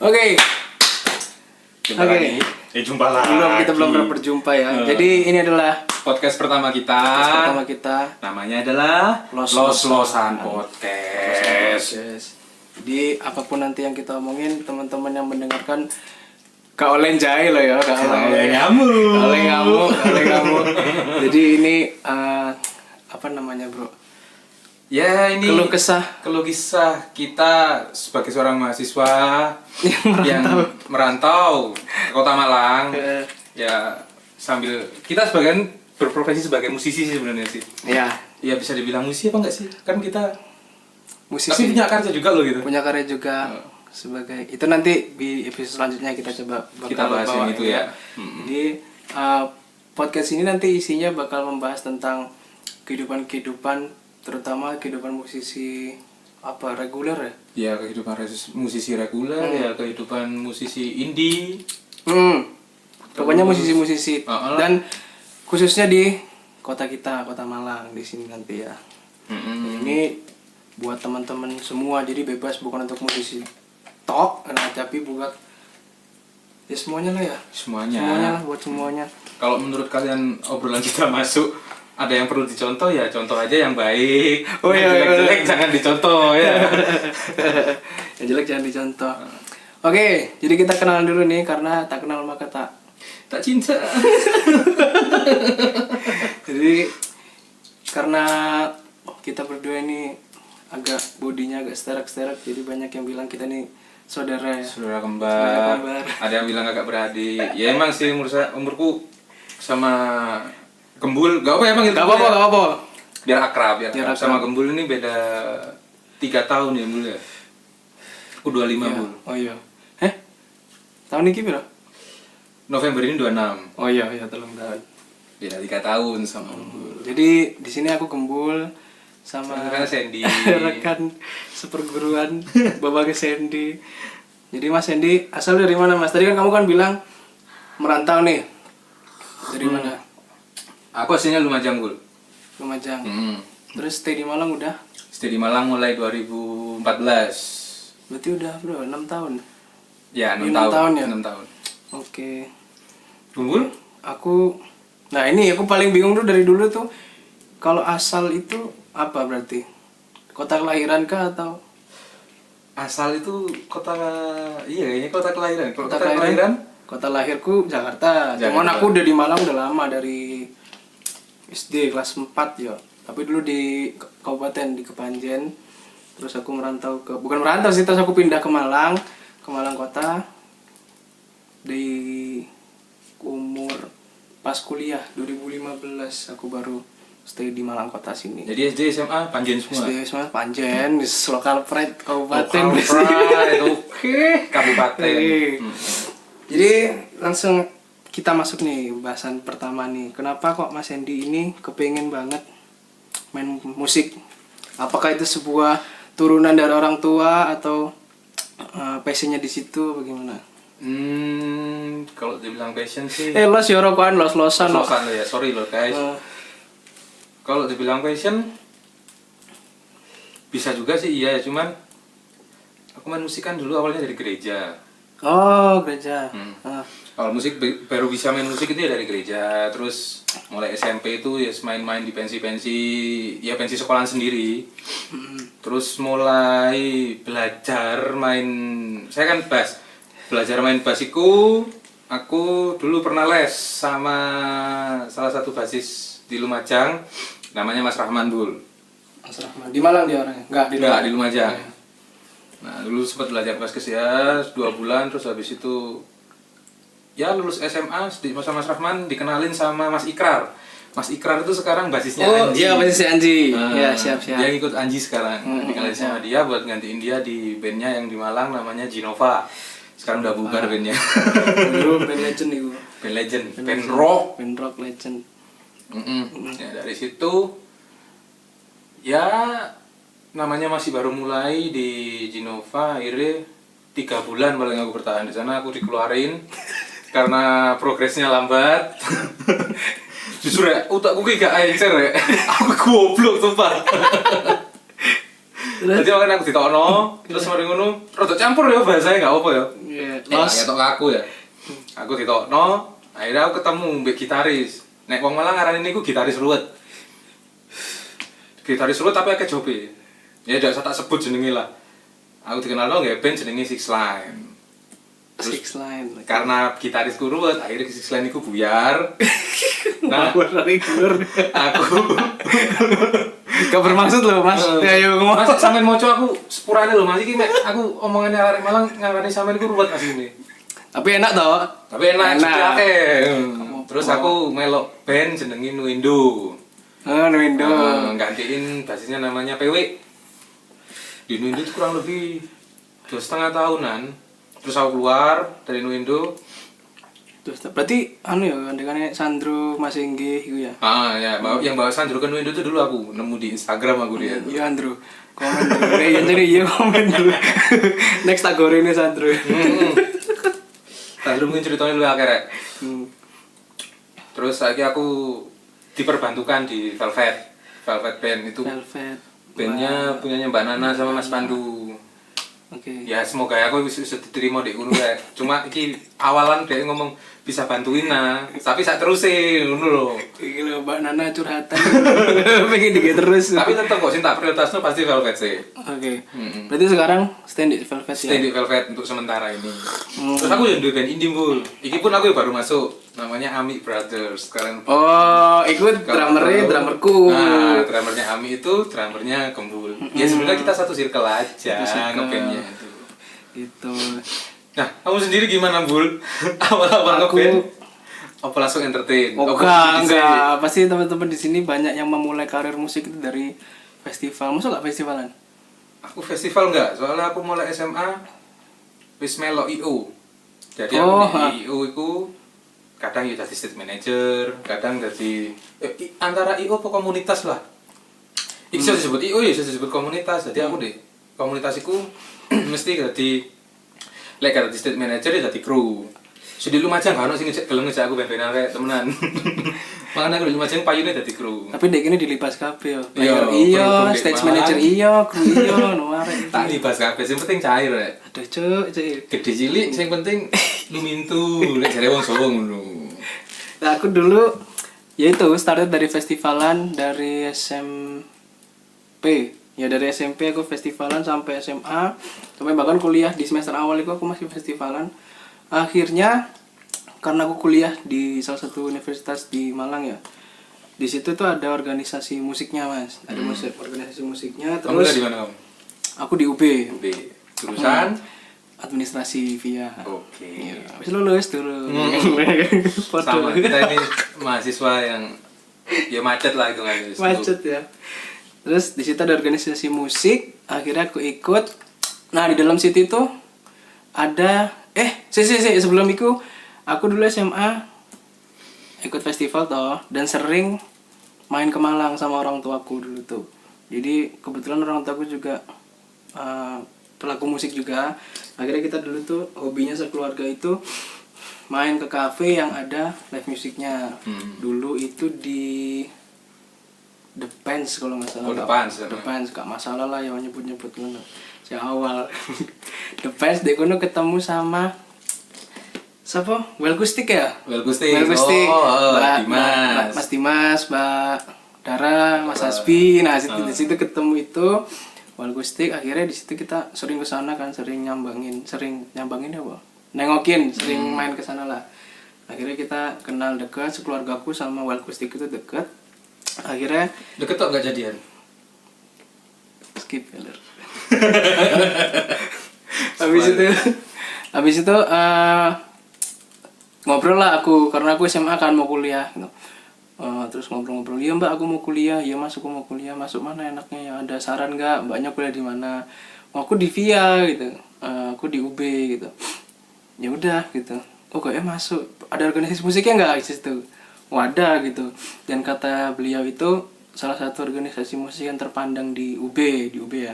Oke. Jumpa lagi. Jumpa lagi. Kita belum pernah berjumpa ya. Jadi ini adalah podcast pertama kita. Namanya adalah Los-Losan Podcast. Jadi apapun nanti yang kita omongin, teman-teman yang mendengarkan gak oleh jahil loh ya, gak oleh ngamuk. Jadi ini apa namanya, Bro? Ya, ini keluh kisah kita sebagai seorang mahasiswa yang merantau ke Kota Malang. Ya, sambil kita sebagian berprofesi sebagai musisi sih sebenarnya sih. Iya. Ya bisa dibilang musisi apa enggak sih? Kan kita musisi. Tapi punya karya juga loh gitu. Punya karya juga sebagai itu nanti di episode selanjutnya kita coba kita bahas yang itu ya. Jadi podcast ini nanti isinya bakal membahas tentang kehidupan terutama kehidupan musisi apa reguler ya? Ya kehidupan musisi reguler, ya kehidupan musisi indie. Pokoknya musisi-musisi dan khususnya di kota kita, Kota Malang di sini nanti ya. Ini buat teman-teman semua, jadi bebas bukan untuk musisi tok, tapi buat ya semuanya lah ya. Semuanya lah, buat semuanya. Kalau menurut kalian obrolan kita masuk, ada yang perlu dicontoh ya contoh aja yang baik. Jelek-jelek jangan dicontoh ya. Yang jelek jangan dicontoh. Oke, jadi kita kenalan dulu nih, karena tak kenal maka tak cinta. Jadi karena kita berdua ini agak bodinya agak sterak-sterak, jadi banyak yang bilang kita nih saudara ya. Saudara kembar. Ada yang bilang agak beradik. Ya emang sih umurku sama Gembul, gak apa ya emang gitu. Gak apa. Biar akrab. Sama Gembul ini beda 3 tahun ya Gembul ya. Aku 25 ya. Gembul. Oh iya. Tahun ini berapa? November ini 26. Oh iya, tolong tahun. Beda 3 tahun sama Gembul. Jadi di sini aku Gembul sama Sandy. rekan seperguruan Babang Sandy. Jadi Mas Sandy asal dari mana Mas? Tadi kan kamu kan bilang merantau nih. Dari mana? Aku aslinya Lumajang, Gul. Lumajang. Terus stay di Malang udah? Stay di Malang mulai 2014. Berarti udah bro, 6 tahun? Ya, 6 tahun ya? 6 tahun. Oke. Gul? Nah ini aku paling bingung tuh dari dulu tuh. Kalau asal itu apa berarti? Kota kelahiran kah atau? Asal itu kota... Iya kayaknya kota kelahiran. Kota kelahiran? Kota lahirku Jakarta. Cuman aku udah di Malang udah lama, dari SD kelas 4 ya. Tapi dulu di kabupaten di Kepanjen. Terus aku bukan merantau sih, terus aku pindah ke Malang kota. Di umur pas kuliah 2015 aku baru stay di Malang kota sini. Jadi SD SMA Panjen semua. SD SMA Panjen, di lokal pride kabupaten. Oke, kabupaten. Jadi langsung kita masuk nih bahasan pertama nih. Kenapa kok Mas Sandy ini kepengen banget main musik? Apakah itu sebuah turunan dari orang tua atau passionnya di situ bagaimana? Kalau dibilang passion sih. Los yorokan, los-losan ya, sorry loh guys. Kalau dibilang passion bisa juga sih iya, cuman aku main musik kan dulu awalnya dari gereja. Oh, gereja. Kalau musik baru bisa main musik itu ya dari gereja. Terus mulai SMP itu ya main-main di pensi sekolahan sendiri. Terus mulai belajar main, saya kan bass. Belajar main bass itu aku dulu pernah les sama salah satu basis di Lumajang, namanya Mas Rahman Bul. Mas Rahman. Di Malang dia orangnya? Enggak, di Lumajang. Nah, dulu sempat belajar bass ya 2 bulan, terus habis itu ya lulus SMA sama Mas Rahman, dikenalin sama Mas Ikrar. Mas Ikrar itu sekarang basisnya Anji. Oh iya, basisnya Anji. Iya, siap. Dia ngikut Anji sekarang. Dikenalin sama dia buat gantiin dia di bandnya yang di Malang namanya Genova. Sekarang udah bubar bandnya. Dulu band legend itu. Band rock legend. Ya, dari situ ya namanya masih baru mulai di Genova, akhirnya 3 bulan paling aku bertahan di sana. Aku dikeluarin karena progresnya lambat. Jujur ya, otakku gak encer ya. Aku goblok sumpah. Jadi makanya aku ditokno, terus mari ngono, rada campur ya bahasanya gak apa ya. ketok aku ya. Aku ditokno, akhirnya aku ketemu mbek gitaris. Nek wong Malang ngarani niku gitaris ruwet. Gitaris ruwet tapi akeh jobe. Ya ndak usah tak sebut jenenge lah. Aku dikenalno nggih band jenenge Six Line. Six Line. Karena gitarisku ruwet, akhirnya Six Line iku buyar. Nah, aku gak bermaksud loh Mas. Ayo ngomong. Mas sampean moco aku sepurane lho Mas iki mek aku omongane arek Malang ngarani sampean iku ruwet asline. Tapi enak toh? Tapi enak. Terus aku melok band jenenge Nuindo. Nuindo. Gantiin basisnya namanya PW. Di Nuindo itu kurang lebih 2,5 tahunan. Terus aku keluar dari Nuindo. Terus berarti ya kandekane Sandro Mas Engge iku ya. Ya, yang bawa Sandro ke Nuindo itu dulu aku nemu di Instagram aku dia. Iya Andro. Komen dulu. Jadi iya komen dulu. Next tak gorene Sandro. Sandro mungkin ceritanya lu akhirnya. Terus lagi aku diperbantukan di Velvet Band itu. Velvet. Bandnya punyanya Mbak Nana sama Mas Pandu. Oke. Ya semoga aku bisa diterima di ngono ya. Cuma iki awalan dia ngomong bisa bantuin tapi sak terusin ngono lho. Iki lho Mbak Nana curhatan. Pengen dikit terus. Tapi tetep kok sing tak prioritasno pasti Velvet sih. Oke. Berarti sekarang stand di Velvet ya. Stand di Velvet untuk sementara ini. Terus aku yang duwe band indie Bul. Iki pun aku baru masuk namanya Ami Brothers sekarang. Oh, ikut drummerku. Nah, drummernya Ami itu drummernya Gembul. Ya sebenarnya kita satu circle aja ngebandnya itu. Gitu. Nah, kamu sendiri gimana, Bul? Awal-awal ngeband? Apa langsung entertain? Enggak. Pasti teman-teman di sini banyak yang memulai karir musik itu dari festival. Masa enggak festivalan? Aku festival enggak, soalnya aku mulai SMA wis melo IO. Jadi aku di IO itu kadang ya jadi stage manager, kadang jadi antara IO apa komunitas lah. Iki bisa disebut IO ya, bisa disebut komunitas. Jadi aku di komunitas itu mesti jadi lek jadi stage manager ya jadi kru. Sedih Lumajang kan sing gelem ngejak aku ben-benan kayak temenan. Makanya aku di Lumajang payune dadi kru. Tapi dek ini dilipas kabeh yo. Iya, stage manager iya, kru iya ngono arek. Tak libas kabeh, sing penting cair rek. Aduh, cuk. Gede cilik sing penting lumintu, lek jare wong Jawa ngono. Nah, aku dulu ya itu started dari festivalan dari SMP. Ya dari SMP aku festivalan sampai SMA, sampai bahkan kuliah di semester awal itu aku masih festivalan. Akhirnya karena aku kuliah di salah satu universitas di Malang ya, di situ tuh ada organisasi musiknya Mas, ada organisasi musiknya. Terus kamu di mana kamu? Aku di UB. Jurusan administrasi via. Oke. Ya, habis lulus dulu. Sama kita ini mahasiswa yang ya macet lah itu kan. Macet ya. Terus di situ ada organisasi musik, akhirnya aku ikut. Nah, di dalam situ itu ada sebelum itu aku dulu SMA ikut festival toh dan sering main ke Malang sama orang tuaku dulu tuh. Jadi kebetulan orang tuaku juga pelaku musik juga. Akhirnya kita dulu tuh hobinya sekeluarga itu main ke kafe yang ada live musiknya. Dulu itu di The Pants kalau nggak salah. The Pants gak masalah lah yang nyebut ngono. Sejak awal The Pants dek kono ketemu sama siapa? Welkustik ya? Welkustik. Mas Dimas, Mbak Dara, Mas Hasbi. Nah, di situ ketemu itu Welkustik. Akhirnya di situ kita sering ke sana kan, sering nyambangin ya, Bang. Nengokin, sering main ke sana lah. Akhirnya kita kenal dekat, sekeluargaku sama Welkustik itu dekat. Akhirnya deket kok gak jadian? Skip ya. Habis itu ngobrol lah aku, karena aku SMA kan mau kuliah gitu. Terus ngobrol-ngobrol, iya Mbak aku mau kuliah, iya Mas aku mau kuliah, masuk mana enaknya ya, ada saran nggak, Mbaknya kuliah di mana? Aku di VIA gitu, aku di UB gitu. Ya udah gitu, oh kayaknya masuk, ada organisasi musiknya nggak di situ? Wadah gitu. Dan kata beliau itu salah satu organisasi musik yang terpandang di UB ya.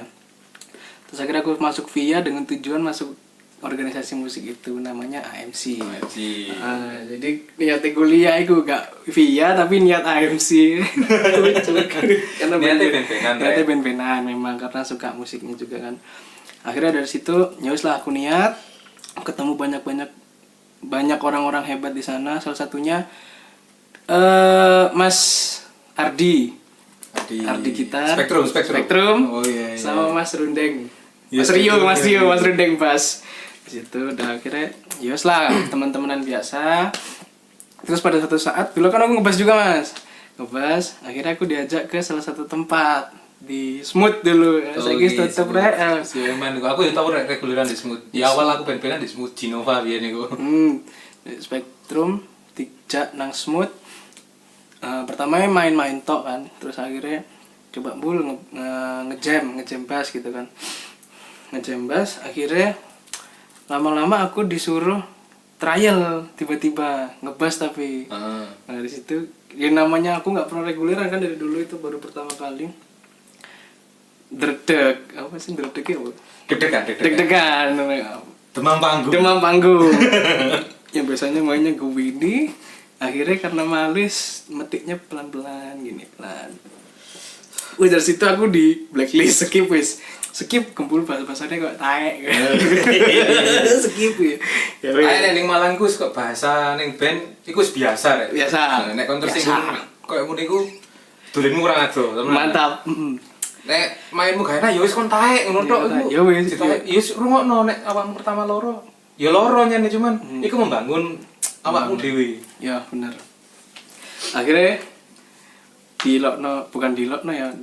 Terus akhirnya aku masuk VIA dengan tujuan masuk organisasi musik itu, namanya AMC. Jadi niat kuliah itu gak VIA tapi niat AMC. Karena niatnya ben-benan memang karena suka musiknya juga kan. Akhirnya dari situ nyus lah aku niat. ketemu banyak orang-orang hebat di sana. Salah satunya Mas Ardi Di gitar, Spektrum. Oh iya. sama Mas Rundeng, Iya, Mas Rundeng bass. Di situ udah akhirnya yos lah teman-temanan biasa. Terus pada satu saat dulu kan aku ngebass juga Mas, akhirnya aku diajak ke salah satu tempat di Smooth dulu. Saya kira tetep rek. Siaman aku ya tau reguleran di Smooth. Di awal aku ben-benan di Smooth Genova biyen niku. Spektrum dijak nang Smooth. Pertamanya main-main tok kan, terus akhirnya coba ngejam bass gitu kan. Ngejam bass, akhirnya lama-lama aku disuruh trial tiba-tiba ngebass tapi. Nah di situ ya namanya aku nggak pernah reguleran kan dari dulu, itu baru pertama kali. Dredeg, apa sih dredegnya apa? Deg-degan. Demam panggung. Yang biasanya mainnya gue ini, akhirnya karena malis metiknya pelan-pelan gini pelan. Dari situ aku di blacklist, skip kumpul bahasa-bahasanya kok taek. Skip ya. Kayak ning Malangku kok bahasa ning band iku wis biasa rek. Biasa. Nek kon tersinggung koyo ngono iku dolenmu kurang ado. Mantap. Nek mainmu gak enak ya wis kon taek ngono tok iku. Ya wis. Ya wis rungokno nek awakmu pertama loro. Ya loro nyene cuman iku membangun awakmu dhewe. Ya bener. Akhirnya bukan dilokno ya,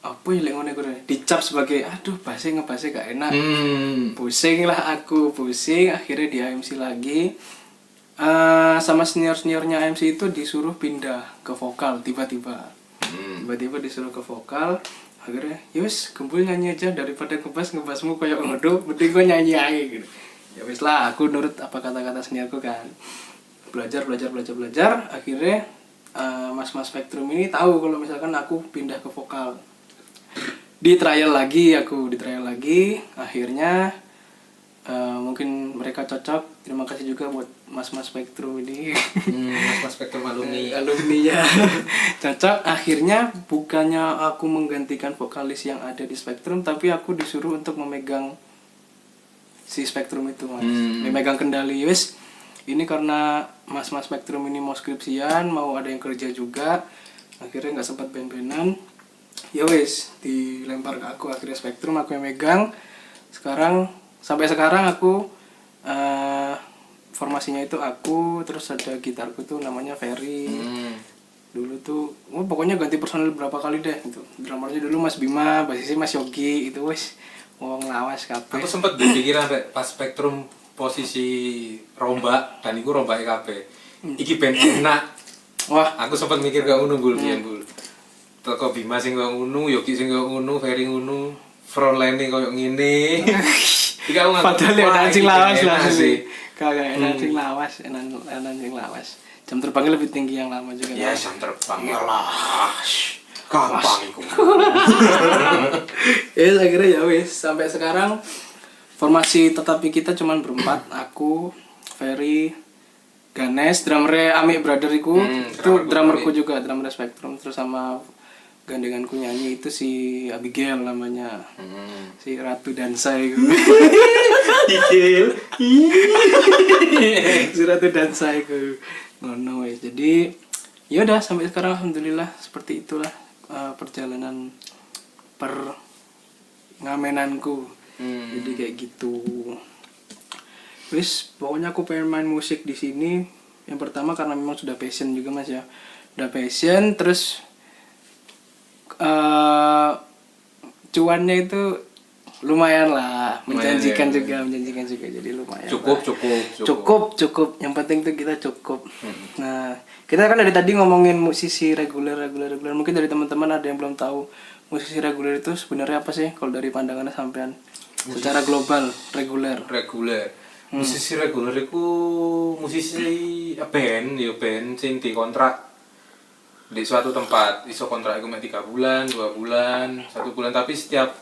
apa ya lek ngene kuwi, dicap sebagai aduh ngebahasnya gak enak. Pusing lah aku, akhirnya di AMC lagi. Sama seniornya AMC itu disuruh pindah ke vokal tiba-tiba disuruh ke vokal. Akhirnya yus kumpul nyanyi aja daripada ngebasmu kayak ngodo, mending gue nyanyi aja gitu. Ya wis lah, aku nurut apa kata-kata seniorku kan. Belajar. Akhirnya Mas Spektrum ini tahu kalau misalkan aku pindah ke vokal. Di trial lagi, akhirnya mungkin mereka cocok. Terima kasih juga buat Mas Spektrum ini. Mas Spektrum alumninya Cocok. Akhirnya bukannya aku menggantikan vokalis yang ada di Spektrum, tapi aku disuruh untuk memegang si Spektrum itu Mas. Memegang kendali. Wes, ini karena Mas Spektrum ini mau skripsian, mau ada yang kerja juga, akhirnya nggak sempat band-bandan. Ya wes, dilempar ke aku, akhirnya Spektrum aku yang megang. Sampai sekarang aku formasinya itu aku, terus ada gitarku tuh namanya Ferry. Dulu tuh pokoknya ganti personil berapa kali deh gitu. Drummernya dulu Mas Bima, basisnya Mas Yogi, itu wes wong lawas kabeh. Aku sempet berpikiran pas Spektrum posisi rombak dan iku rombake kabeh. Iki band enak. Wah, aku sempet mikir gak ngono Bul, pian Bul. Teko Bima sing koyo ngono, Yogi sing koyo ngono, Ferry ngono, frontline koyo ngene. Iki aku padahal anjing lawas lah sih. Kagak anjing lawas, anjing lawas. Jam terbangnya lebih tinggi yang lama juga. Ya, jam terbang lah. Gampang iku. Akhirnya ya wis, sampai sekarang formasi tetapi kita cuman berempat, aku, Ferry, Ganes, drummernya Ami Brother itu drummerku juga, drummer Spektrum, terus sama gandenganku nyanyi itu si Abigail namanya, si Ratu Dansa itu. Si Ratu Dansa itu, ngono wes. Jadi ya udah sampai sekarang alhamdulillah seperti itulah perjalanan ngamenanku. Jadi kayak gitu. Wis, pokoknya aku pengen main musik di sini. Yang pertama karena memang sudah passion juga Mas ya. Udah passion, terus cuannya itu lumayan lah, menjanjikan juga. Jadi lumayan. Cukup. Yang penting tuh kita cukup. Nah, kita kan dari tadi ngomongin musisi reguler. Mungkin dari teman-teman ada yang belum tahu musisi reguler itu sebenarnya apa sih kalau dari pandangannya sampean secara global reguler. Musisi reguler itu musisi band sing dikontrak di suatu tempat. Iso kontrak iku mek 3 bulan, 2 bulan, 1 bulan, tapi setiap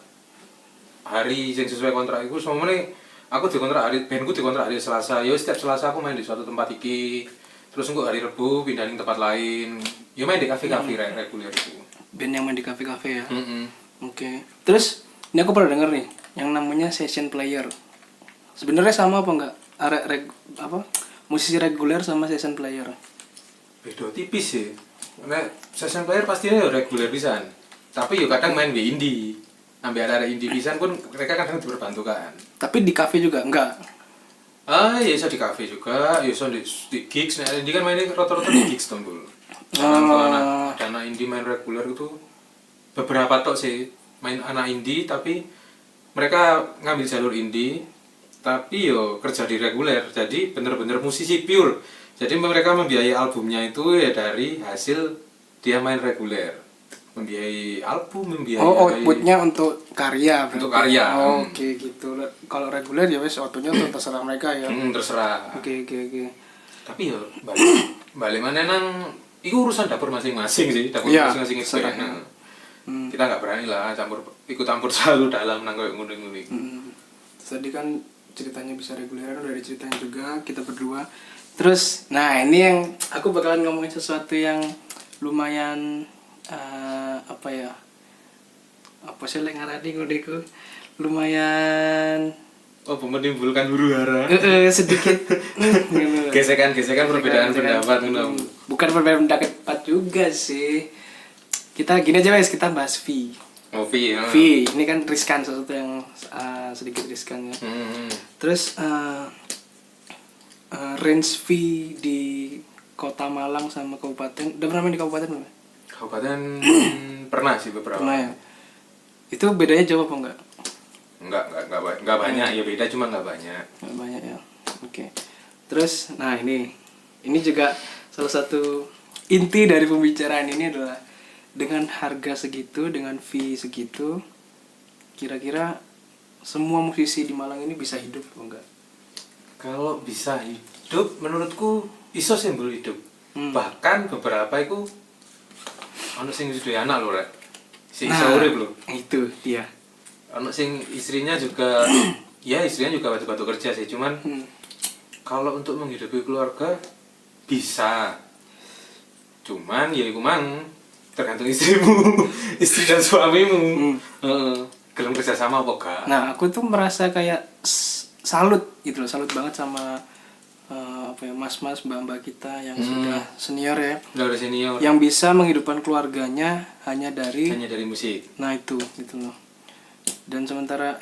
hari sing sesuai kontrak iku semuanya aku dikontrak bandku dikontrak hari Selasa. Ya setiap Selasa aku main di suatu tempat iki. Terus engko hari Rebo pindah ning tempat lain. Ya main di kafe-kafe reguler itu. Band yang main di kafe-kafe ya. Oke. Terus ini aku pernah denger nih yang namanya session player. Sebenarnya sama apa enggak? Apa? Musisi reguler sama season player. Beda tipis sih. Nek session player pastinya ya reguler pisan. Tapi yo kadang main di indie. Ambil ada indie pisan pun mereka kadang diperbantukan. Tapi di cafe juga enggak. Ya bisa di cafe juga, ya bisa di gigs. Nah, indie kan mainnya rata-rata di gigs tombol. Anak indie main reguler itu beberapa tok sih main anak indie tapi mereka ngambil jalur indie tapi yo kerja di reguler. Jadi bener-bener musisi pure. Jadi mereka membiayai albumnya itu ya dari hasil dia main reguler. Membiayai album, membiayai outputnya untuk karya. Untuk karya. Oke, gitu. Kalau reguler ya wes outputnya untuk terserah mereka ya. Terserah. Oke. Tapi ya balik mana nang itu urusan dapur masing-masing sih, dapur ya, masing-masing experience. Kita nggak berani lah ikut campur selalu dalam nang kayak nguning. Tadi kan ceritanya bisa reguler, dari ceritanya juga kita berdua. Terus, nah ini yang aku bakalan ngomongin sesuatu yang lumayan apa sih lek ngarani ngodeku lumayan menimbulkan huru-hara. Sedikit gesekan perbedaan pendapat bukan perbedaan pendapat juga sih. Kita gini aja guys, kita bahas fee. Fee ini kan riskan, sesuatu yang sedikit riskan ya. Terus range fee di Kota Malang sama kabupaten, udah pernah main di kabupaten belum? Kabupaten pernah sih beberapa. Pernah ya. Itu bedanya jauh apa enggak? Enggak banyak, ya beda cuma enggak banyak. Enggak banyak ya. Oke. Terus nah ini juga salah satu inti dari pembicaraan ini adalah dengan harga segitu, dengan fee segitu, kira-kira semua musisi di Malang ini bisa hidup atau enggak? Kalau bisa hidup menurutku iso sih belum hidup. Bahkan beberapa itu ono sing duwe anak lho rek. Sing iso urip lho. Itu dia. Ono sing istrinya juga ya istrinya juga bantu kerja sih, cuman kalau untuk menghidupi keluarga bisa. Cuman ya iku mang tergantung istrimu, istri dan suamimu. Gelem kerja sama apa enggak? Nah, aku tuh merasa kayak salut gitu loh, salut banget sama mas-mas, mbak-mbak kita yang sudah senior ya. Udah senior. Yang bisa menghidupkan keluarganya hanya dari musik. Nah, itu gitu loh. Dan sementara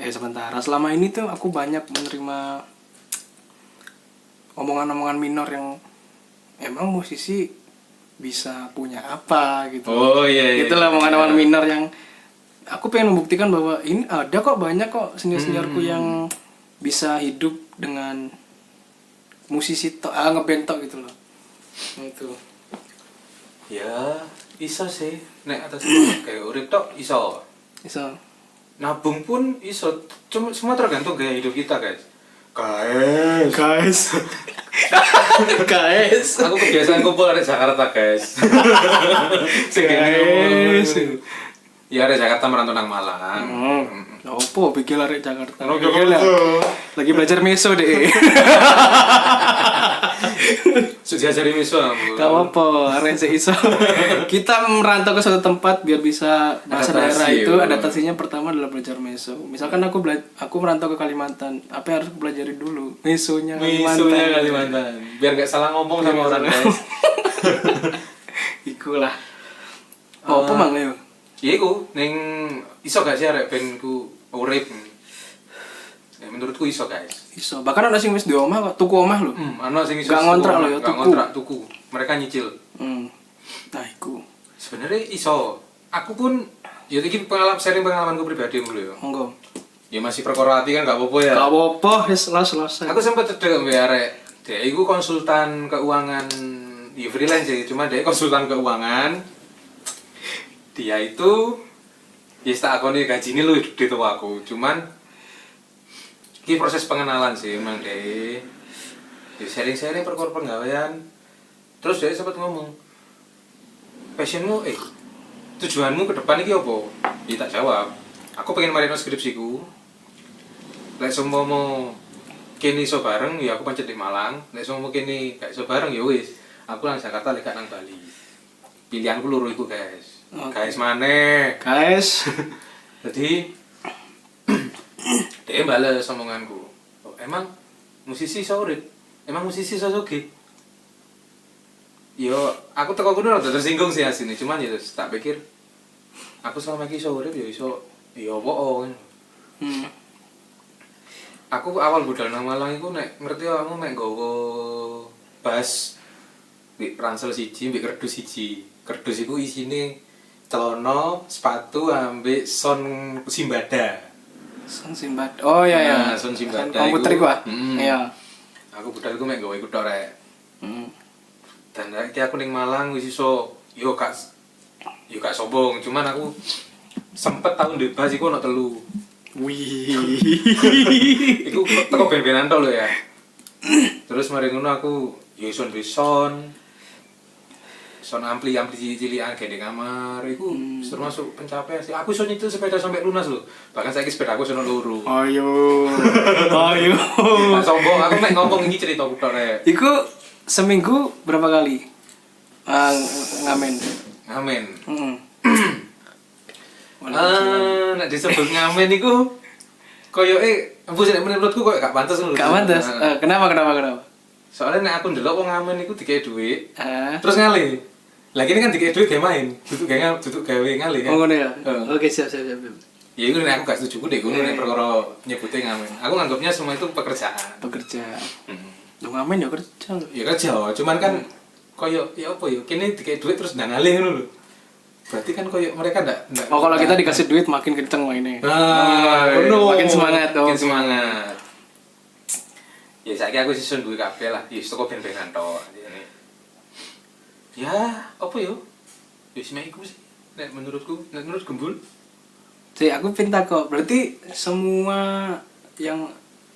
selama ini tuh aku banyak menerima omongan-omongan minor yang emang musisi bisa punya apa gitu. Oh iya. Itulah omongan-omongan minor yang aku pengen membuktikan bahwa ini ada kok, banyak kok senior-seniorku yang bisa hidup dengan musisi ngeband tok gitu loh. Nah, itu. Ya, iso sih. Nek atas kayak urip tok iso. Iso. Nabung pun iso. Cuma semua tergantung gaya hidup kita, guys. Guys. Aku kebiasaan kumpul di Jakarta, guys. Guys. Ya ada Jakarta merantau nang Malang. Opo pikir lari Jakarta. Lagi belajar meso deh. Sudah diajari meso. Gak apa-apa, arek iso. Kita merantau ke suatu tempat biar bisa bahasa daerah itu. Adaptasinya pertama adalah belajar meso. Misalkan aku merantau ke Kalimantan, apa yang harus aku pelajari dulu? Mesonya Kalimantan. Biar gak salah ngomong sama orang, guys. Ikulah. Apa mang yo? Iya ku, neng iso gak sih arek ben ku urip. Ya, menurutku iso guys. Iso. Bahkan ada sing wis di omah kok, tuku omah lho. Ana sing iso. Gak ngontrak lho ya, tuku. Gak ngontrak, tuku. Mereka nyicil. Nah, iku. Sebenarnya iso. Aku pun ya iki pengalamanku pribadi mulu ya. Monggo. Ya masih perkara hati kan gak apa-apa ya. Gak apa-apa, wis selesai. Aku sempat cedek mbek arek. Dia iku konsultan keuangan, ya freelance sih, cuma dia konsultan keuangan. Dia itu ya tak akoni gajine lu di tua aku, cuman ini proses pengenalan sih emang deh. Ya sharing-sharing perkara penggawean. Terus dia sempat ngomong, passionmu tujuanmu ke depan iki apa? Dia tak jawab. Aku pengen marino skripsiku. Lek sempomo kene iso bareng ya aku pancet di Malang. Lek sempomo kene gak iso bareng ya wis. Aku nang Jakarta lek gak nang Bali. Pilihanku loro iku, guys. Guys maneh. Guys. Jadi dia bales omonganku. emang musisi iso urip? Emang musisi iso sugih? Yo, aku teko kono rada tersinggung sih asine, cuman ya tak pikir aku selama iki iso urip ya iso ya apa Aku awal budal nang Malang iku nek ngerti kamu nek nggawa bas mbek ransel siji mbek kerdus siji. Kerdus iku isine celana, sepatu ambek son Simbada. Son Simbad. Oh iya ya. Nah, son Simbada komputer iku ah. Iya. Aku budal iku mek nggawa iku tok rek. Heeh. Dan iki aku ning Malang wis iso yo gak sombong, cuman aku sempet tahun di bas iku ono 3. Wih. Iku teko ben-benan tok lho ya. Terus mari ngono aku yo son ampli cilik-cilikan gede kamar iku termasuk pencapaian sih. Aku iso nyetir sepeda sampai lunas lho. Bahkan saiki sepeda aku sono loro. Ayo. Nah, sombong aku mek ngomong iki cerita aku tok rek. Iku seminggu berapa kali? Ngamen. Ngamen. Heeh. Nek disebut ngamen iku koyoke menurutku koyo gak pantes ngono. Gak pantes. Kenapa? Soalnya nek aku ndelok wong ngamen iku dikei dhuwit, Ah. terus ngalih. Lah kene kan dikei dhuwit gawe main, duduk gawe ngalih kan. Oh ngono ya. Heeh. Oke, siap. Ya iku nek aku gak setuju ku dek ngono nek perkara nyebute ngamen. Aku nganggapnya semua itu pekerjaan. Pekerja. Heeh. Lu ngamen ya kerja lho. Ya kerja, cuman kan koyo ya apa ya, kene dikei dhuwit terus ndang ngalih ngono lho. Berarti kan koyo mereka ndak. Oh kalau kita dikasih duit makin kenceng mainnya. Makin semangat. Makin semangat. Ya saiki aku sison duwe kabeh lah, wis teko ben-benan tok. Ya, apa yo? Wis mek iku sih. Nek menurut Gembul. Jadi aku pinta kok. Berarti semua yang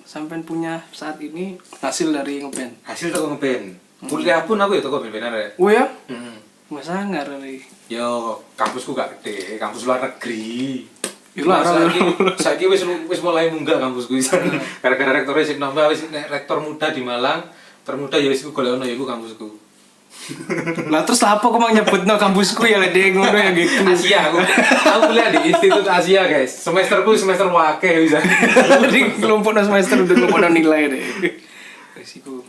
sampean punya saat ini hasil dari ngeband. Hasil teko ngeband. Kuliah pun aku ya teko ben-benan rek. Oh ya? Heeh. Mas sangar nih. Yo, kampusku gak gede, kampus luar negeri. Iku Saiki wis mulai munggah kampusku wis. Gara-gara rektor sing nambah wis nek rektor muda di Malang, termuda ya wis golekno ya iku kampusku. Lah terus apa kok mau nyebutno kampusku ya Dek ngono ya gitu. Asia aku kuliah di Institut Asia guys. Semesterku semester wake bisa. Jadi kelompokno semester udah kelompokno nilai deh. Risiko.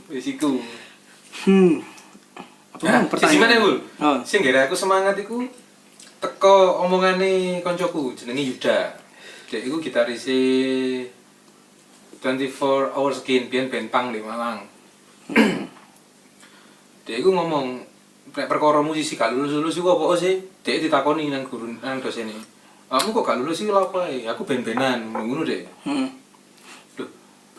Apa Pertanyaan mana Bul? Oh. Sing gara aku semangat iku teko omongane koncoku jenenge Yuda. Dek iku gitaris 24 Hours Skin band pang di Malang. Dek iku ngomong nek perkara musisi gak lulus-lulus iku apa sih? Dek ditakoni nang guru nang dosene. Kamu kok gak lulus iki lha apa ae? Aku ben-benan ngono Dek. Loh,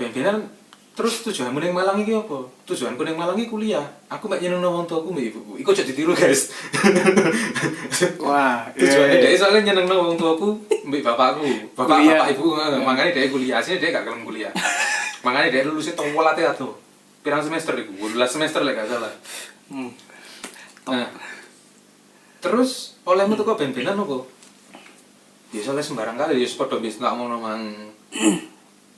ben-benan terus tujuanmu ning Malang iki apa? Tujuanku ning Malang iki kuliah. Aku mek nyenengno wong tuaku mbek ibuku. Iku aja ditiru, guys. Wah, Tujuane dhek soalnya nyenengno wong tuaku mbek bapakku. Bapak ibu mangane dhek kuliah. Asline dhek gak gelem kuliah. Mangane dhek lulusnya tongolate atuh. Pirang semester iku? 12 semester lek gak salah. Nah. Terus olehmu tuh kok ben-benan opo? Ya soalnya sembarang kali ya padha wis tak ngono mang.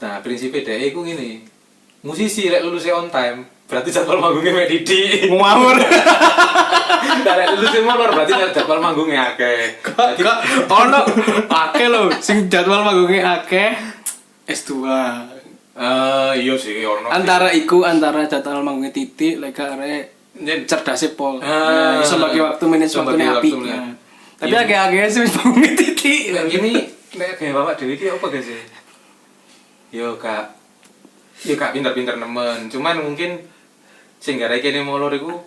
Nah, prinsipnya dhek iku ngene. Musisi lek lulusnya on time, berarti jadwal manggungnya mek didik. ngawur. Nah, lek lulusnya molor berarti jadwal manggungnya akeh. Kok ono akeh lho sing jadwal manggungnya akeh S2. Iya sih ono. Antara jadwal manggungnya titik lek arek cerdasé pol. Iso bagi waktu manajemen apik. Tapi agak-agak sih wis manggungnya titik. Nek gini nek gawe bapak dhewe iki apa guys e? Yo kak pinter-pinter nemen. Cuman mungkin sing gara kene molor iku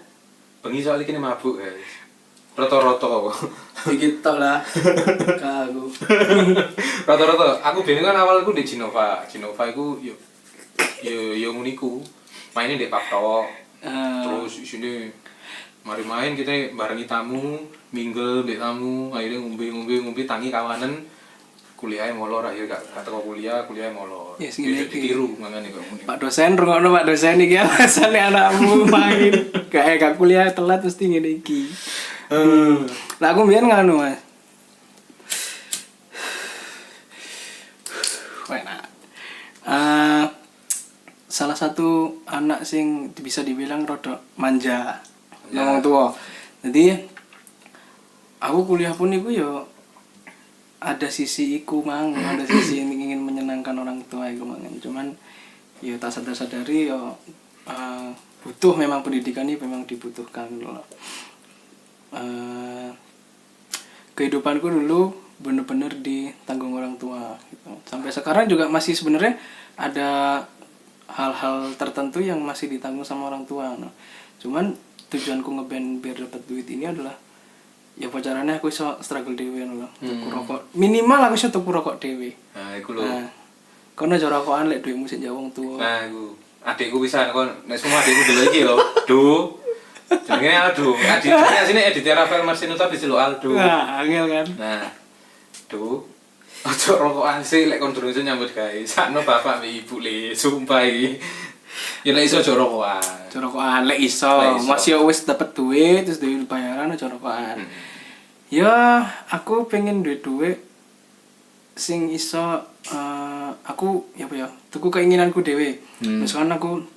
bengi soal kene mabuk guys. Rata-rata. Dikit tok lah. Kagu. Rata-rata. Aku ben kan awalku di Genova. Genova iku yo nguniku. Maine di pub tok. Terus isine mari main kita barengi tamu, mingle mbek tamu, akhirnya ngombe tangi kawanan. Kuliahnya molor akhir gak teko kuliah molor. Ya segini ditiru mangane kok ngene. Pak dosen rungokno Pak dosen iki alasane anakmu main. Gak kuliah telat mesti ngene iki. Lah aku mbiyen nganu Mas. Enak. Salah satu anak sing bisa dibilang rada manja wong tua. Jadi aku kuliah pun iku yo ada sisi iku mang, ada sisi yang ingin menyenangkan orang tua iku mang. Cuman ya tak sadari ya butuh, memang pendidikan ini memang dibutuhkan loh. Kehidupanku dulu bener-bener ditanggung orang tua gitu. Sampai sekarang juga masih sebenarnya ada hal-hal tertentu yang masih ditanggung sama orang tua. Nah, cuman tujuanku ngeband biar dapat duit ini adalah ya pacarannya aku iso struggle dhewe loh. Tuku rokok. Minimal aku iso tuku rokok dhewe. Nah, iku lho. Nah, kono aja rokokan lek duitmu sik njawang tuwa. Nah, iku adikku pisan kon nek semua adikku dulu iki lho. Jenenge Aldo. Adiknya sini Edith Rafael Marsinuta diceluk Aldo. Wah, angel kan. Nah, ojo rokokan sih lek kon durung iso nyambut gawe. Sakno bapak mbek ibu le, sumpah iki. Ya lek iso ojo rokokan. Ojo rokokan lek iso. Masih wis dapat duit terus duit bayaran ojo rokokan. Ya, aku pengen duit sing iso aku ya apa ya, tuku keinginanku dhewe. Misalkan aku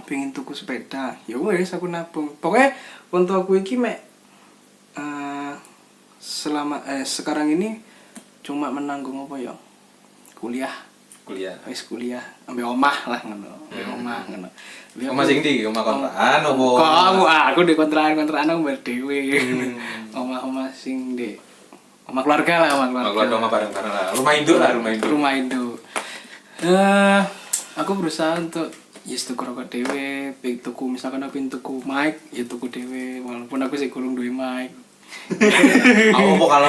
pengen tuku sepeda, ya wis aku nabung. Pokoknya untuk aku iki mek sekarang ini cuma menanggung apa ya? Kuliah. Wis kuliah ambil omah lah ngono. Ambil omah ngono. Omah sing ndi? Omah kontrakan opo? Aku di kontrakan aku bayar dhewe. Omah sing di omah keluarga lah, omah bareng-bareng lah. Rumah induk. Aku berusaha untuk tuku rokok dhewe, tuku misalkan aku tuku mic, ya tuku dhewe walaupun aku sih kurang duwe mic. Apa kalau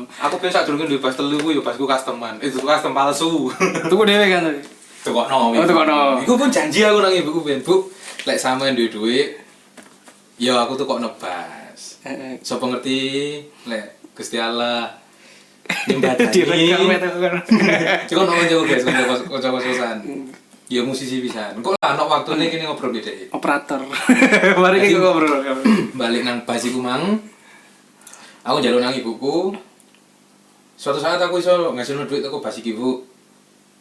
aku pengen sak durunge duwe bas telu ku ya basku customan. Itu custom palsu. Tuku dhewe kan. Tukokno. Iku pun janji aku nang ibuku ben, Bu, lek sampean duwe dhuwit ya aku tukokno bas. Sopo ngerti lek Gusti Allah nyembadani. Direkam itu kan. Cukup nang jauh guys, kocok-kocokan. Ya musisi pisan. Kok lah ana waktune kene ngobrol beda. Operator. Mari kita ngobrol. Balik nang bas iku mang. Aku njaluk nang ibuku. Suatu saat aku iso ngasilno duit teko bas iki, Bu.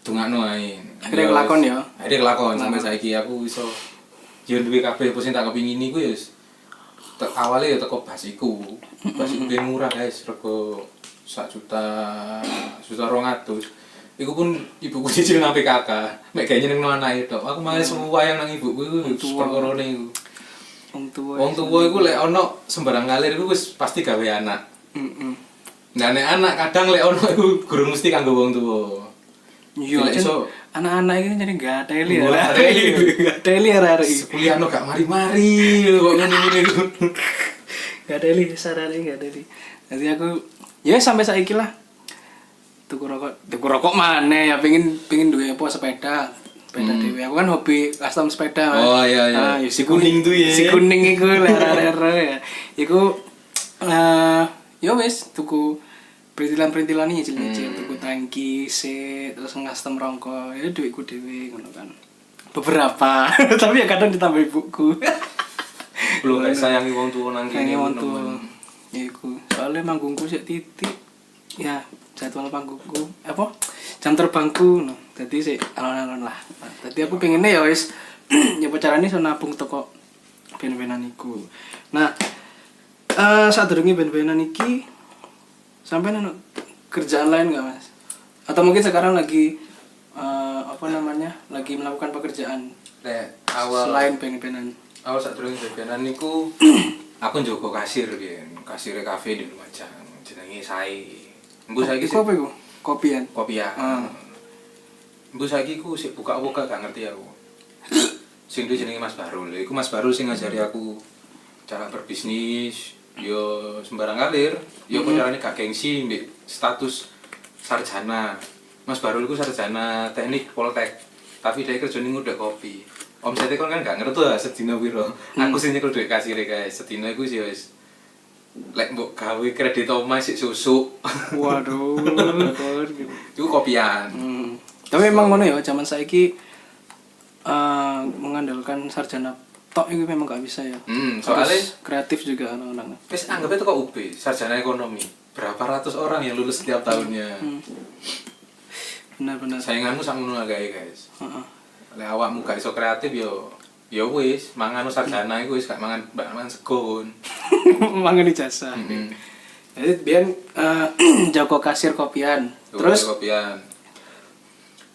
Dongakno ae. Akhirnya kelakon ya. Akhirnya kelakon sampai saiki aku iso yo duwe kabeh apa sing tak kepingin iku ya awalnya ya teko bas iku. Bas iku murah guys, rego 1.200.000. Iku pun ibuku cicil nang PKK. Mek gawe nyenengno anake tok. Aku malah semua yang nang ibuku iku perkorone iku. Wong tuwa iku lek ana sembarang ngalir iku wis pasti gawe anak. Nah nek anak kadang lek ono iku gurung mesti kanggo wong tuwa. Iya, anak-anak ini jadi gak teli ya. Gak teli hari-hari. Kuliah no gak mari-mari kok ngene-ngene iku. Gak teli, sarane gak teli. Jadi aku ya sampai saiki lah. Tuku rokok mana ya pengen duwe apa sepeda dhewe. Aku kan hobi custom sepeda. Oh iya. Nah, si kuning tuh ya. Si kuning iku ler-ler ya. Iku ya wis tuku perintilan-perintilan nyicil-nyicil, tuku tangki, terus custom rongko. Ya duitku dhewe ngono kan. Beberapa, tapi ya kadang ditambah ibuku. Lu kayak sayangi wong tuwa nang kene. Wong tuwa. Iku, soalnya manggungku sik titik. Ya, jadwal panggungku apa jam terbangku no. Jadi sih alon-alon lah. Tadi aku pengennya ya wis ya pacarane iso nabung toko ben-benan iku. Nah, saat durunge ben-benan iki sampai ana kerjaan lain enggak, Mas? Atau mungkin sekarang lagi lagi melakukan pekerjaan awal selain ben-benan. Awal saat durunge ben-benan niku aku njogo kasir biyen, kasire kafe di Lumajang. Jenenge Sae. Mbok saiki apa iku? Kopian. Mbok saiki ku sik buka-buka gak ngerti aku. Sing duwe jenenge Mas Barul. Iku Mas Barul sing ngajari aku cara berbisnis, yo sembarang ngalir, yo carane gak gengsi mbek status sarjana. Mas Barul iku sarjana teknik Poltek, tapi dia kerjane ngudek kopi. Omsete kon kan gak ngerti lah sedina piro. Aku sing nyekel duit kasire guys. Sedina iku sih wis lek mbok gawe kredit omah sik susuk. Waduh. Iku kopian. Tapi memang ngono ya, zaman saiki mengandalkan sarjana tok itu memang gak bisa ya. Soalnya kreatif juga anak-anak. Wis anggapnya itu kok UB, sarjana ekonomi. Berapa ratus orang yang lulus setiap tahunnya. Benar-benar. Sainganmu sak ngono gae, guys. Lek awakmu gak iso kreatif ya wis, mangan sarjana iku wis gak mangan sego. Mangan ijazah. Jadi biyen jago kasir kopian. Terus kopian.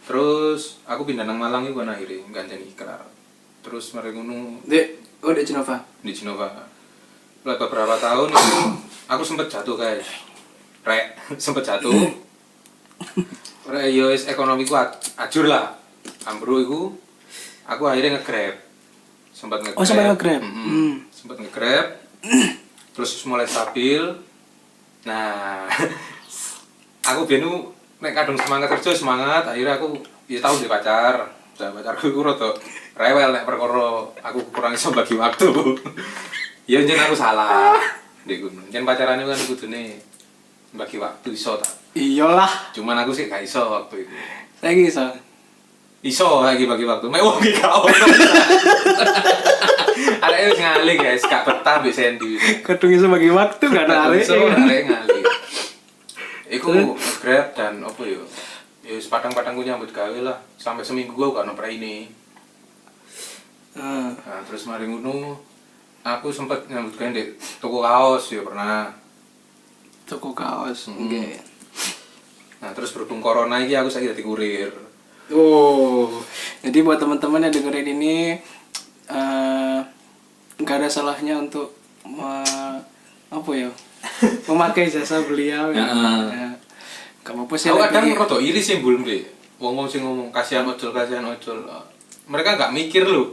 Terus aku pindah nang Malang iku kan akhirnya ganti ikrar. Terus mari ngono Dek, oh di Genova. di Genova. Setelah beberapa tahun itu aku sempet jatuh guys. Sempet jatuh. Yo wis ekonomiku ajur lah. Ambruk iku aku akhirnya nge-Grab. Sempat nge-Grab. Oh, sampai nge-Grab. Sempat nge-Grab. Terus mulai stabil. Nah, aku biyen nek kadung semangat kerja semangat, akhirnya aku ya tau di pacar. Pacarku iku rada rewel nek perkara aku kurang iso bagi waktu. Ya njen aku salah. Ndek ngono. Njen pacarane kan kudune bagi waktu iso ta. Iyalah, Cuman aku sih gak iso waktu itu. saya bisa. Iso lagi bagi waktu. Mek wong iki gak ono. Arek wis ngali guys, gak betah mbek Sandy. Kadung iso bagi waktu gak ada arek. Iso arek ngali. Iku Grab dan opo yo. Ya wis padang-padang ku nyambut gawe lah. Sampai seminggu gua gak ono ini. Nah, terus mari ngono aku sempet nyambut gawe ndek toko kaos ya pernah. Toko kaos. Nggih. Nah, terus berhubung corona iki aku saiki dadi kurir. Oh, jadi buat teman-teman yang dengerin ini nggak ada salahnya untuk apa ya memakai jasa beliau ya. Kamu apa sih? Aku kadang rada iri sih mbul mbek wong-wong sing ngomong kasihan ojol. Mereka gak mikir lho.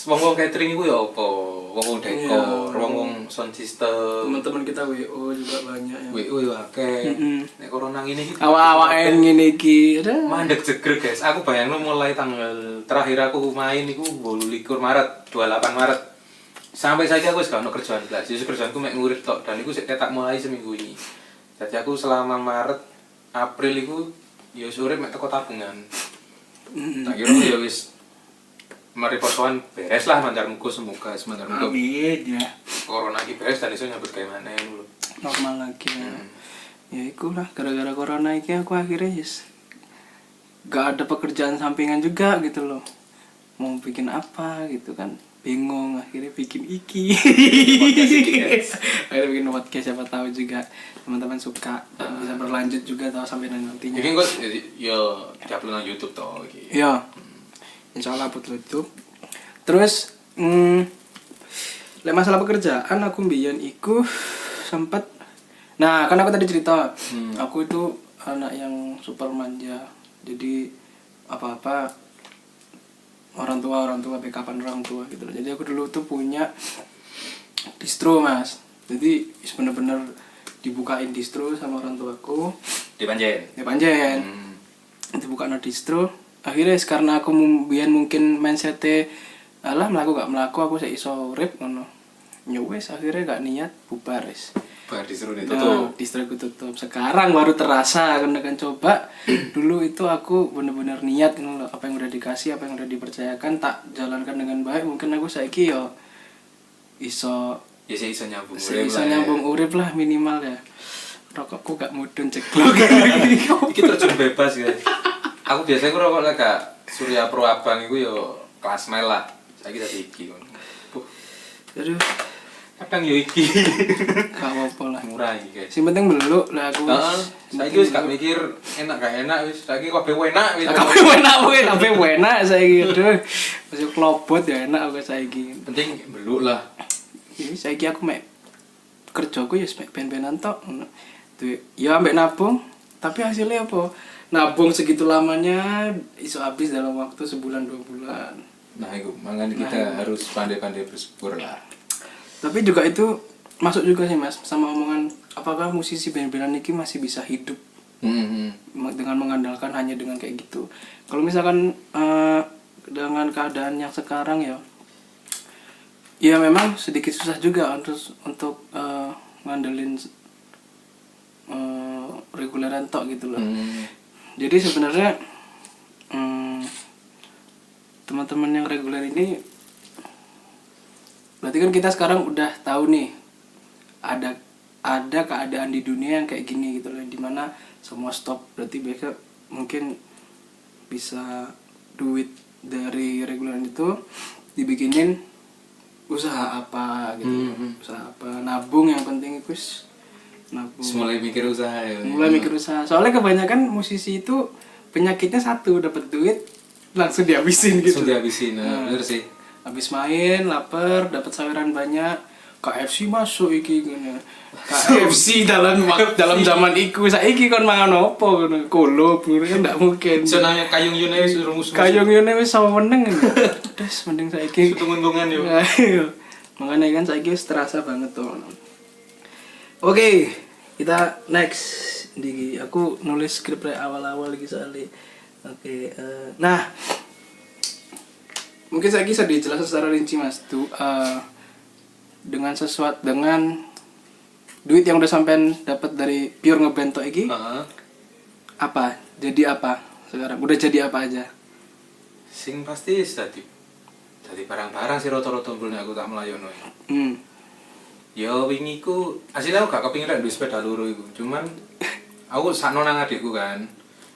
Wong-wong catering iku ya apa? Wong-wong dekor, wong-wong sound system. Teman-teman kita WO juga banyak ya. WO yo akeh. Nek corona ngene iki Awak-awak ngene iki. mandek jeger guys. Aku bayangno mulai tanggal terakhir aku main iku 28 Maret, 28 Maret. Sampai saja aku wis gak ono kerjaan blas. Jadi kerjaanku mek ngurit tok dan iku sik ketak mulai seminggu ini. Jadi aku selama Maret, April iku ya wis urip mek teko tabungan. Tak kira ya wis mari posoan beres lah mancar muga semoga semantar muga. Amin ya. Corona iki beres dan iso nyambut gawe maneh lho. Normal lagi ya. Ya ikulah gara-gara corona iki aku akhirnya gak ada pekerjaan sampingan juga gitu loh. Mau bikin apa gitu kan. Bingung akhirnya bikin iki. Akhirnya bikin podcast, siapa tahu juga teman-teman suka dan bisa berlanjut juga tahu sampai nantinya. Iki kok yo diupload nang YouTube to iki. Iya. Insyaallah upload YouTube. Terus lek masalah pekerjaan aku mbiyen iku sempat. Nah, kan aku tadi cerita, aku itu anak yang super manja. Jadi apa-apa orang tua backupan orang tua gitu loh. Jadi aku dulu tuh punya distro, Mas. Jadi bener-bener dibukain distro sama orang tuaku Di Panjen. di Panjen. Dibuka distro. Akhirnya karena aku mungkin mindsetnya alah melaku aku sik iso urip ngono. Nyuwes akhirnya gak niat bubar wis. Bar disuruh Nah, ditutup. distro aku tutup. Sekarang baru terasa kan coba. Dulu itu aku bener-bener niat ngono loh, apa yang udah dikasih, apa yang udah dipercayakan tak jalankan dengan baik. Mungkin aku saiki yo iso Ya sih iso nyambung iso nyambung urip lah minimal ya. Rokokku gak mudun ceklok. Iki terjun bebas guys. Aku biasanya ngerokok lek gak Surya Pro Abang iku yo kelas mil lah. Saiki dadi iki ngono. Aduh, Kadang yo iki. gak apa-apa lah. Murah iki guys. Sing penting beluk lah aku. Heeh. Saiki wis gak mikir enak gak enak wis. Saiki kabeh enak wis. Kabeh enak saiki. Aduh. Masih klobot ya enak aku saiki. Penting beluk lah. Iki saiki aku mek kerjaku ya mek ben-benan tok ngono. Duit ya ambek nabung, tapi hasilnya apa? Nabung segitu lamanya iso habis dalam waktu sebulan 2 bulan. Nah, itu makanya kita harus pandai-pandai bersyukur lah. Tapi juga itu masuk juga sih Mas sama omongan apakah musisi band-bandan ini masih bisa hidup dengan mengandalkan hanya dengan kayak gitu. Kalau misalkan dengan keadaan yang sekarang ya memang sedikit susah juga untuk ngandelin reguleran tok gitu loh. Jadi sebenarnya teman-teman yang reguler ini berarti kan kita sekarang udah tahu nih ada keadaan di dunia yang kayak gini gitu loh, dimana semua stop, berarti mereka mungkin bisa duit dari reguleran itu dibikinin usaha apa gitu. Usaha apa, nabung yang penting itu nabung. Mulai mikir usaha ya. Mulai mikir usaha. Soalnya kebanyakan musisi itu penyakitnya satu, dapat duit langsung dihabisin gitu. Langsung dihabisin. Bener sih. Habis main lapar, dapat saweran banyak, KFC masuk iki ngono. KFC dalam zaman iku saiki kon mangan opo ngono. Kolob ngono kan ndak mungkin. Senangnya kayung yune wis rumus. Kayung yune wis sama meneng. Terus mending saiki untung-untungan yo. Makanya kan saiki wis terasa banget tuh. Oke, kita next. Aku nulis skrip dari awal-awal lagi soalnya. Oke, nah mungkin saya bisa dijelaskan secara rinci mas tuh dengan duit yang udah sampean dapat dari pure ngebentok iki apa jadi apa sekarang udah jadi apa aja sing pasti dadi barang-barang sih rata-rata mbulne aku tak melayono ya wingi ku asline aku gak kepingin rek duwe sepeda loro iku cuman aku sakno nang adikku kan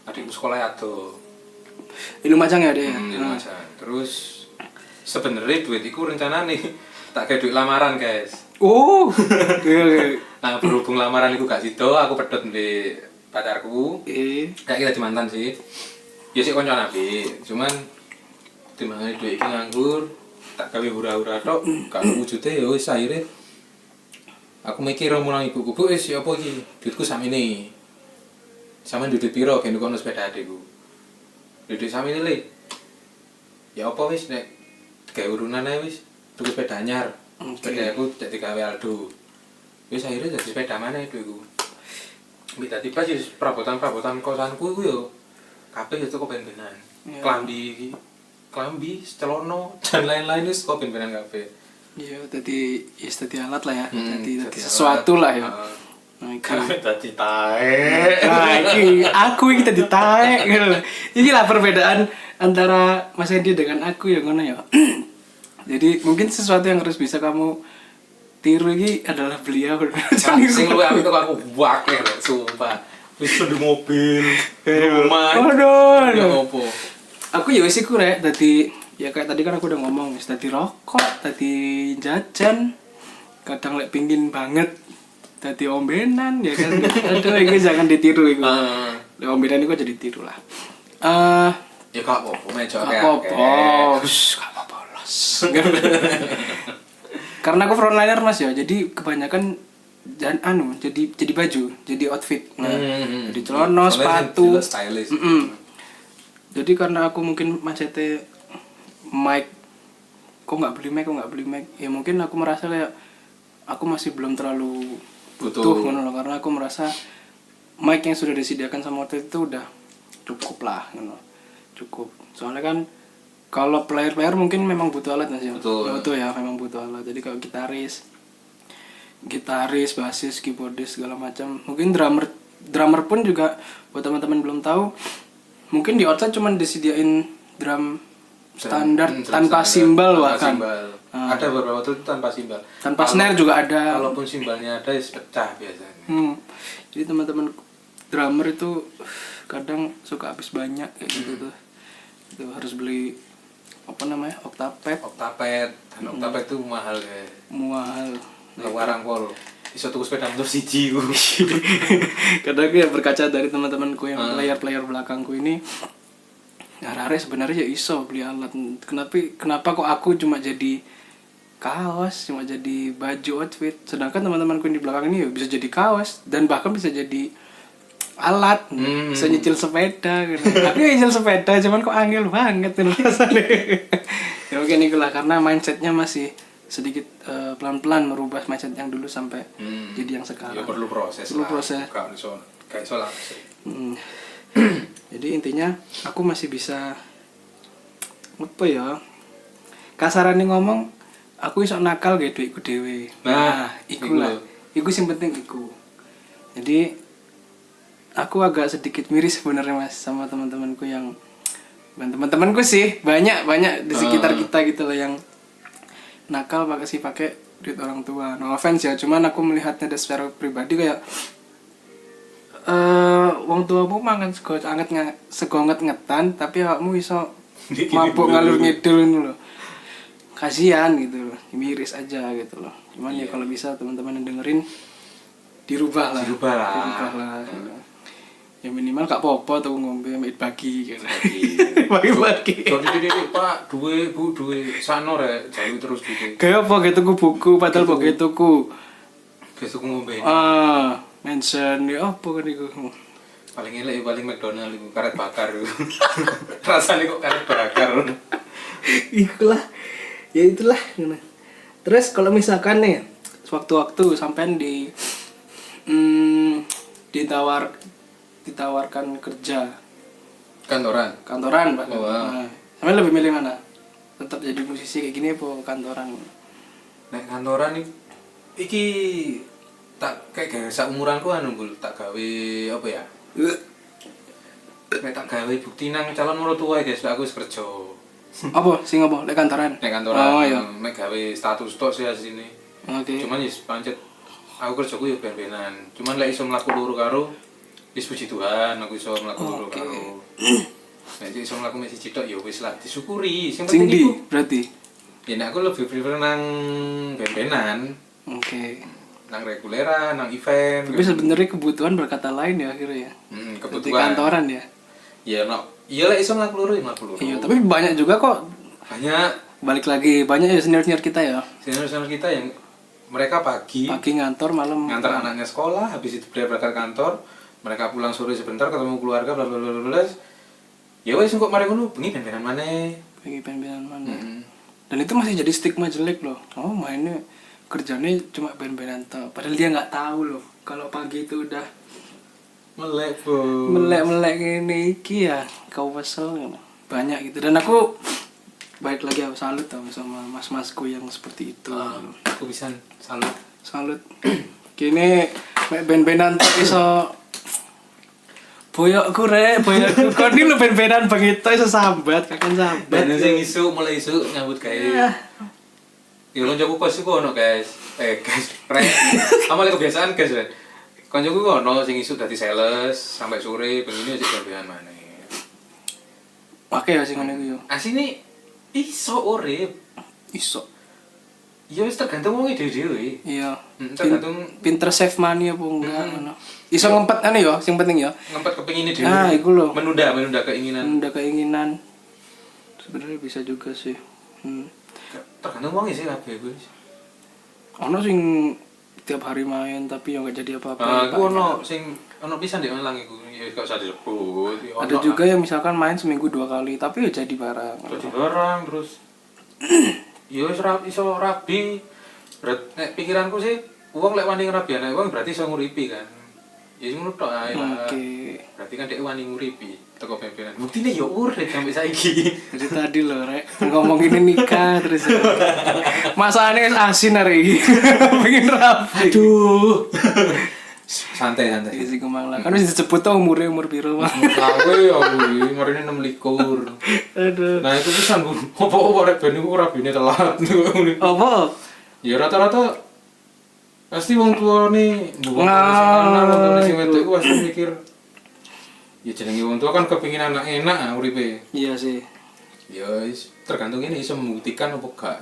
adikku sekolah ado di Lumajang ya deh di Lumajang terus sebenarnya duit iku rencana nih tak kayak duit lamaran guys. Okay. Nah berhubung lamaran iku gak sido, aku pedot di pacarku. Kayak kita di mantan sih. Ya sih koncoan apik, cuman timbangane duit iki nganggur, tak gawe hura-hura tok, gak wujude ya wis akhire. Aku mikir mulang ibuku, "Bu, wis ya apa iki? Duitku sakmene." Sampeyan duit piro gen kono sepeda adikku. Duit sakmene le. Ya apa wis nek kayak urunan aja wis tuku sepeda anyar sepeda aku jadi gawe Aldo wis akhirnya jadi sepeda mana itu aku minta tiba sih perabotan kosanku itu yo kabeh itu kok ben-benan klambi celono dan lain-lain wis kok ben-benan kabeh iya tadi alat lah ya tadi sesuatu lah ya kabeh dadi taek aku iki tadi taek gitu iki lah perbedaan antara Mas Hendy dengan aku yang ngono ya. Jadi mungkin sesuatu yang harus bisa kamu tiru ini adalah beliau. Sing luwe aku wakil sumpah. Wis di mobil, rumah. Aduh. Opo. Aku ya wis iku rek dadi ya kayak tadi kan aku udah ngomong wis dadi rokok, dadi jajan. Kadang lek pingin banget dadi ombenan ya kan. Aduh iki jangan ditiru iku. Lek ombenan iku jadi tiru lah. Ya kak apa, meja kayak gak apa-apa los. Karena aku frontliner mas ya, jadi kebanyakan jadi baju, jadi outfit. Jadi celana, sepatu. Jadi karena aku mungkin macetnya mic, kok nggak beli mic, ya mungkin aku merasa kayak aku masih belum terlalu butuh loh, karena aku merasa mic yang sudah disediakan sama outfit itu udah cukup lah, cukup. Soalnya kan kalau player mungkin memang butuh alat sih. Betul ya, memang butuh alat. Jadi kalau gitaris, basis, keyboardis segala macam. Mungkin drummer pun juga buat teman-teman belum tahu. Mungkin di outside cuma disediain drum standar tanpa simbal bahkan. Ada beberapa tuh tanpa simbal. Tanpa snare juga ada. Kalaupun simbalnya ada, pecah biasanya. Jadi teman-teman drummer itu kadang suka habis banyak kayak gitu tuh. Itu harus beli octapad dan octapad itu mahal ya. Mahal. Warang pol. Iso tuku sepeda motor siji ku. Kadang ya berkaca dari teman-temanku yang player belakangku ini. Arek sebenarnya ya iso beli alat. Kenapa kok aku cuma jadi kaos, cuma jadi baju outfit, sedangkan teman-temanku yang di belakang ini ya bisa jadi kaos dan bahkan bisa jadi alat, bisa nyicil sepeda gitu. Aku nyicil sepeda cuman kok angel banget tuh rasanya. Ya mungkin itulah karena mindsetnya masih sedikit pelan-pelan merubah mindset yang dulu sampai jadi yang sekarang. Ya perlu proses. Kayak iso langsung. Jadi intinya aku masih bisa apa ya? Kasarannya ngomong aku iso nakal ge duitku dhewe. Nah, iku lah. Iku sing penting iku. Jadi aku agak sedikit miris sebenarnya mas sama teman-temanku yang teman-temanku sih banyak di sekitar kita gitu loh yang nakal pakai duit orang tua. No offense ya, cuman aku melihatnya dari secara pribadi kayak wong tuamu mangan sego ngetan tapi awakmu iso mabuk ngalur ngidul ngono lho. Kasihan gitu loh, miris aja gitu loh. Cuman ya kalau bisa teman-teman yang dengerin dirubah lah. Dirubah lah. Ya minimal gak apa-apa tuh ngombe mbek bagi gitu. Bagi. Jadi Pak, duwe Bu, duwe sano rek, jalu terus duwe. Kayak apa gitu tuku buku padahal kok gitu tuku. Besok ngombe. Mention ya apa kan iku. Paling elek paling McDonald iku karet bakar. Rasane kok karet bakar. Itulah. Ya itulah. Terus kalau misalkan nih sewaktu-waktu sampean ditawarkan kerja kantoran Pak. Oh, wow. Nah, sampean lebih milih mana? Tetap jadi musisi kayak gini apa kantoran? Nek kantoran iki tak kayak seumuranku Bul, tak gawe apa ya? Nek tak gawe bukti nang calon mertua guys, aku wis kerja. Apa sing apa lek kantoran? Nek kantoran, Oh iya. nek gawe status tok sih sini. Oke. Cuman wis pancet aku kerjaku ya ben-benan. Cuman lek iso mlaku loro karo wis puji Tuhan, aku iso mlaku loro karo. Nek iso mlaku mek siji tok ya wis lah disyukuri. Sing Sing penting di iku berarti. ya nek aku lebih prefer nang ben-benan, Oke. nang reguleran, nang event. Tapi sebenarnya kebutuhan berkata lain ya akhirnya ya. Di Kebutuhan. kantoran ya. Ya no. Iya lek iso mlaku loro ya mlaku loro. Iya, tapi banyak juga kok Banyak balik lagi banyak ya senior-senior kita ya. senior-senior kita yang mereka pagi Ngantor malam ngantar anaknya sekolah, habis itu berangkat kantor, mereka pulang sore sebentar ketemu keluarga bla bla bla bla. Ya wes kok mari ngono bengi ben-benan maneh. pergi pengen mana. Dan itu masih jadi stigma jelek loh. Oh, mainnya kerjanya cuma ben-benan tok. Padahal dia nggak tahu loh kalau pagi itu udah Melek, Bu. melek ini iki ya kau kesel banyak gitu. Dan aku baik lagi aku salut tau sama mas-masku yang seperti itu. Aku bisa salut. Kini mek ben-benan tok iso boyokku kon iki lho ben-benan banget tok iso sambat, kakek sambat. Dan sing mulai isu nyambut gawe. Ya koncoku kos iku ono, guys. Guys, rek. Amal kebiasaan, guys. Koncoku ono sing isu dadi sales sampai sore bengi aja gawean maneh. Oke ya sing ngene iku yo. Asine iso urip. Iso. Ya wis tergantung wong dhewe-dhewe. Iya. Tergantung pinter save money apa enggak ngono. Iso ngempet ane yo, sing penting yo. ngempet kepingine dhewe. Nah, iku lho. Menunda keinginan. Menunda keinginan. Sebenarnya bisa juga sih. Tergantung wong sih kabeh kuwi. Ono sing tiap hari main tapi yang enggak jadi apa-apa. Aku ono sing ono pisan ndek lang iku. Ya gak usah disebut. Ada juga yang misalkan main seminggu 2 kali tapi ya jadi barang. Jadi barang terus. Ya wis iso rabi. Nek pikiranku sih wong lek wani ngrabi anak wong berarti iso nguripi kan. Ya ngono tok ae lah. Oke. Berarti kan dhek wani nguripi teko pempenan. Buktine ya urip sampai saiki. Jadi tadi loh rek ngomongin nikah terus. Masalahnya asin hari ini. Pengen rapi. Aduh. Santai. Isi kemang lah. Kan bisa disebut tuh umur piro mah. Gawe ya kuwi, marine 26. Aduh. Nah, itu pisan Bu. Apa rek ben iku rabine telat. Apa? Ya rata-rata pasti wong tuane mbok anak sing wedok iku pasti mikir ya jenenge wong tua kan kepengin anak enak uripe. Iya sih. Ya wis tergantung ini iso membuktikan apa gak.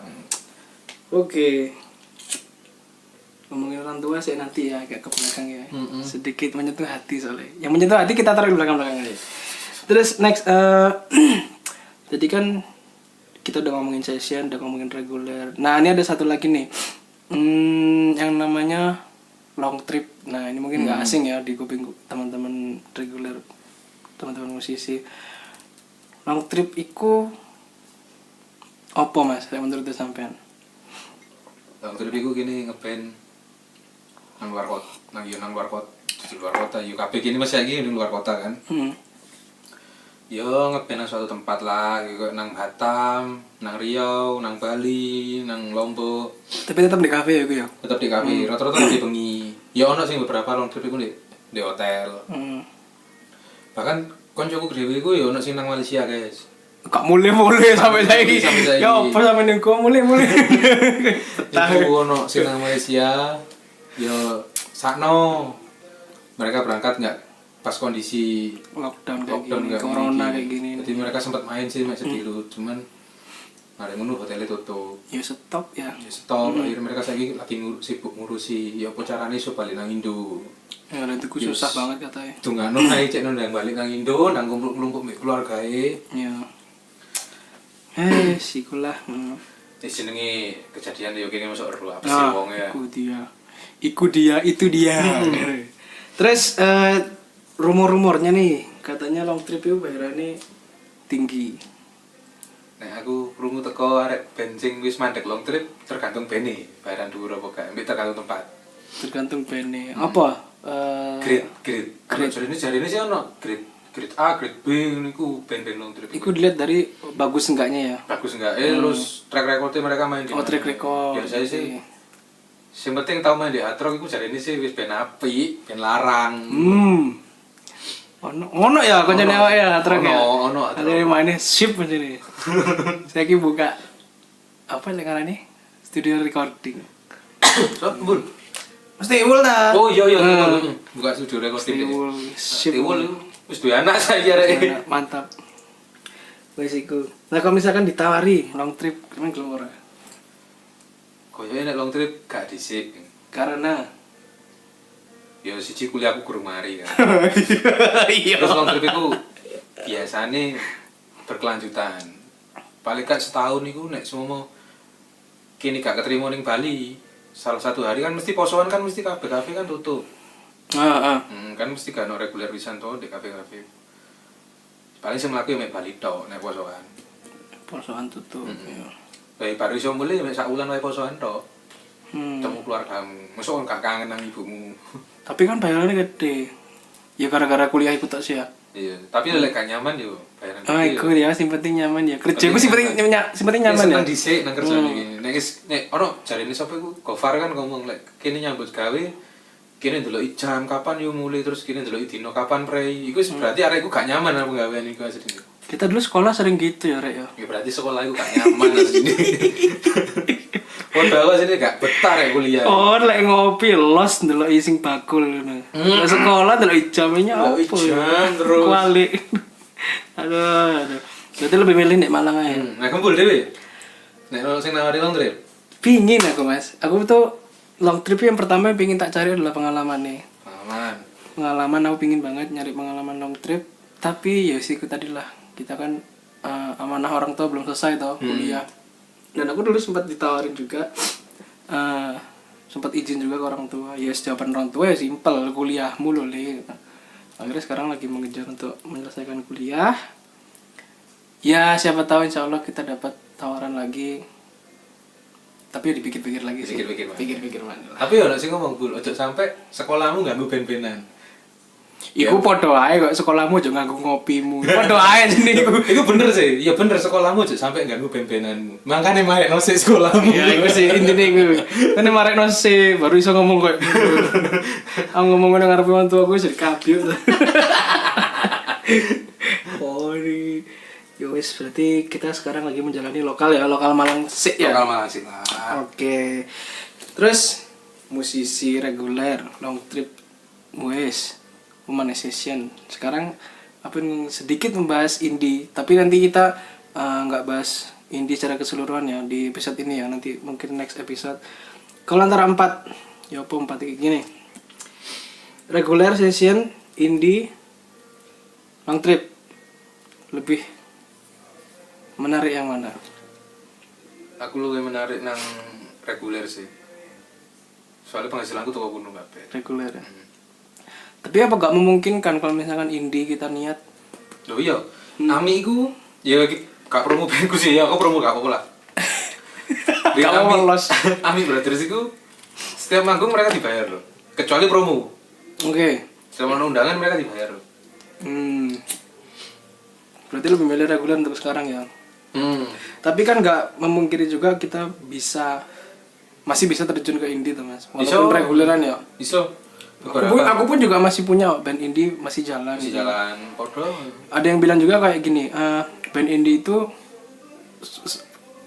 Oke. Ngomongin orang tua sih nanti ya agak ke belakang ya. Sedikit menyentuh hati soalnya. Yang menyentuh hati kita taruh di belakang-belakang aja. Terus next jadi kan kita udah ngomongin session, udah ngomongin reguler. Nah, ini ada satu lagi nih. Yang namanya long trip. Nah, ini mungkin nggak asing ya di kuping teman-teman reguler, teman-teman musisi. Long trip iku apa Mas? Yang menurut sampean? Long trip iku gini ngeband nang luar kota, di luar kota, yo kabeh kene masih lagi di luar kota kan. Yo ngeband nang suatu tempat lah, kayak nang Batam, nang Riau, nang Bali, nang Lombok. Tapi tetap di kafe ya gue ya. Tetap di kafe, rata-rata di bengi. Ya ono sing beberapa long trip iku di hotel. Bahkan koncoku dhewe iku ya ono sing nang Malaysia, guys. Kak mulai sampai saiki. Ya apa sampe ning kok mulai. Itu ono sing nang Malaysia. Ya sakno mereka berangkat nggak pas kondisi lockdown kayak corona kayak gini. Jadi mereka sempat main sih match dulu, cuman Mari ngono hotelnya tutup. Ya stop ya. Ya stop, akhirnya mereka lagi sibuk ngurusi ya apa carane iso balik nang Indo. Ya itu susah banget katanya. Dungano ae cek ndang balik nang Indo, ndang kumpul-kumpul mbek keluargae. Ya. Sikulah. Jenenge kejadian yo kene masuk ero apa sih wong ya. Iku dia, itu dia. Terus rumor-rumornya nih, katanya long trip itu bayarannya tinggi. Nek aku krungu teko arek bensin wis mandek long trip tergantung bene, bayaran dhuwur apa gak, mbek tergantung tempat. Tergantung bene. Apa? Grade. Jarine sih ono grade A, grade B niku ben-ben long trip. Iku dilihat dari bagus enggaknya ya. Bagus enggak? Terus track recordnya mereka main di. Oh, track record. Biasanya sih. Sing penting tau main di hard rock iku jarine sih wis ben apik, ben larang. Ono ya kancane awake ya track ya. Ono. Ada mainnya sip ini. Saiki buka apa yang ngarane? Studio recording. Bun. Mesti Iwul ta? Oh iya. Buka studio recording. Iwul sip. Iwul wis duwe anak saya rek. Mantap. Wis iku. Nah kalau misalkan ditawari long trip kemana keluar? Koyoke nek long trip gak dhisik. Karena Ya siji kuliah aku guru mari kan. iya. Terus long trip iku biasane berkelanjutan. Paling gak setahun iku nek semono kini gak keterima ning Bali. Salah satu hari kan mesti posoan kan mesti kafe-kafe kan tutup. Kan mesti gak ono reguler pisan to di kafe-kafe. Paling sing mlaku mek Bali tok nek posoan. Posoan tutup. Ya. Bae baru iso mulai mek sak wulan wae posoan tok. Temu keluargamu. Mosok gak kangen nang ibumu. Tapi kan bayarannya gede. Ya gara-gara kuliah ikut tak sih ya. Iya, tapi lek gak nyaman yo bayaran. Iku ya sing penting nyaman ya. Kerja gue sing penting nyaman ya. Seneng dhisik nang kerjane iki. Nek ono jarine sapa iku Gofar kan ngomong lek kene nyambut gawe kene ndeloki jam kapan yo mulai terus kene ndeloki dino kapan prei. Iku berarti arek iku gak nyaman nang penggawean iku asline. Kita dulu sekolah sering gitu ya, Rek ya. Ya berarti sekolah iku gak nyaman asline. Padahal sini gak betah rek kuliah. Oh, lek ngopi los ndeloki sing bakul ngono. Lek sekolah ndeloki jamnya apa? Jam terus. Kuali. Aduh. Berarti lebih milih nek Malang ae. Nah, kumpul dhewe. Nek ono sing nawari long trip. Pingin aku, Mas. Aku tuh long trip yang pertama yang pingin tak cari adalah pengalaman nih. Pengalaman aku pingin banget nyari pengalaman long trip. Tapi ya sih tadi lah. Kita kan amanah orang tua belum selesai toh kuliah. Dan aku dulu sempat ditawarin juga sempat izin juga ke orang tua. Ya jawaban orang tua ya simpel, kuliah mulu Le. Akhirnya sekarang lagi mengejar untuk menyelesaikan kuliah. Ya siapa tahu insya Allah kita dapat tawaran lagi. Tapi ya dipikir-pikir lagi sih. Pikir-pikir mana. Tapi ono sing ngomong Bul, ojo sampai sekolahmu ganggu ben-benan. Iku podo ae kok sekolahmu aja nganggo ngopimu. Podo ae sini iku. Iku bener sih. Ya bener sekolahmu aja sampai ganggu ben-benanmu. Makane marekno sik sekolahmu. Ya iku sih intine iku. Kene marekno sik baru iso ngomong kok. Aku ngomong nang ngarep wong tuaku jadi kabyuk. Oh ini. Ya wis berarti kita sekarang lagi menjalani lokal Malang sik ya. Lokal Malang sik lah. Oke. Terus musisi reguler long trip wis humanization. Sekarang apa sedikit membahas indie, tapi nanti kita nggak bahas indie secara keseluruhan ya di episode ini ya, nanti mungkin next episode. Kalau antara 4 ya apa 4 kayak gini. Regular session, indie, long trip. Lebih menarik yang mana? Aku lebih menarik nang reguler sih. Soalnya penghasilanku tuh kuno kabeh. Reguler ya. Tapi apa gak memungkinkan kalau misalkan indie kita niat? Loh iya, Ami iku ya gak promo bandku sih ya, aku promo gak apa-apa lah. Kamu los. Ami Brothers iku setiap manggung mereka dibayar loh. Kecuali promo. Oke. Setiap undangan mereka dibayar loh. Berarti lebih milih reguler untuk sekarang ya. Tapi kan gak memungkiri juga kita masih bisa terjun ke indie tuh Mas. Walaupun reguleran ya. Iso. Aku pun juga masih punya band indie masih jalan. Podo. Ada yang bilang juga kayak gini, band indie itu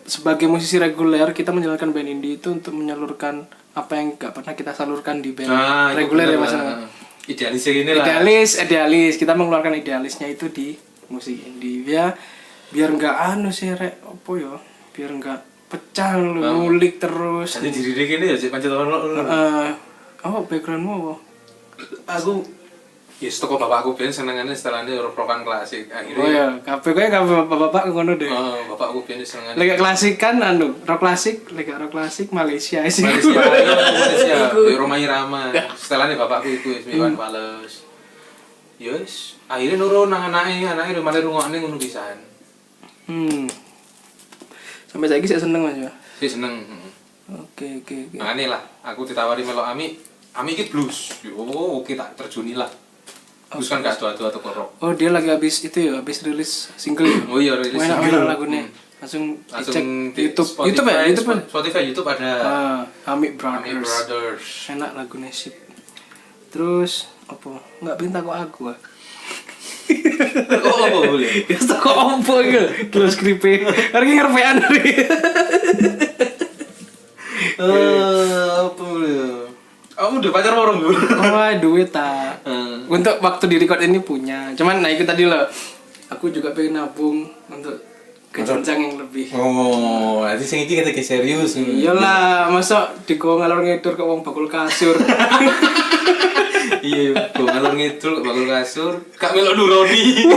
sebagai musisi reguler kita menjalankan band indie itu untuk menyalurkan apa yang gak pernah kita salurkan di band reguler ya Mas. Idealis ini lah. Idealis. Kita mengeluarkan idealisnya itu di musik indie ya. Biar nggak sih rek, apa ya? biar enggak pecah lu, ngulik terus. Jadi diri kene ya cek pancet ono. Backgroundmu apa? Aku ya toko bapakku ben senengane setelahnya rock-rockan klasik. Akhirnya Oh ya, kabeh bapak ngono deh. bapakku ben senengane. Lek klasik kan rock klasik Malaysia sih. Malaysia. Roma Irama. Setelahnya bapakku iku wis Iwan Fals. Yes, akhirnya nurun anake udah malah rungokne ngono pisan. Sampai saiki sik seneng Mas ya. Sih seneng. Oke. Makane lah, aku ditawari melok Ami iki blues. Oke tak terjuni lah. Blues kan gak tua-tua tuh rock. Oh, dia lagi habis rilis single. Oh iya, rilis single lagunya. Langsung cek di YouTube ada Ami Brothers. Enak lagunya sip. Terus apa? Enggak pinta kok aku. Oh, apa boleh? Ya kok opo iki? Terus skripe. Arek ngerpean. Apa boleh? Kamu udah pacar orang dulu? Duit tak. Untuk waktu di record ini punya. Cuman itu tadi loh. Aku juga pengen nabung untuk ke jenjang yang lebih. Oh, nanti sing iki kita serius. Iyalah, masa diko ngalor ngidur ke wong bakul kasur. Iya, gua ngalor ngidul bakul kasur. Kak melok nuroni.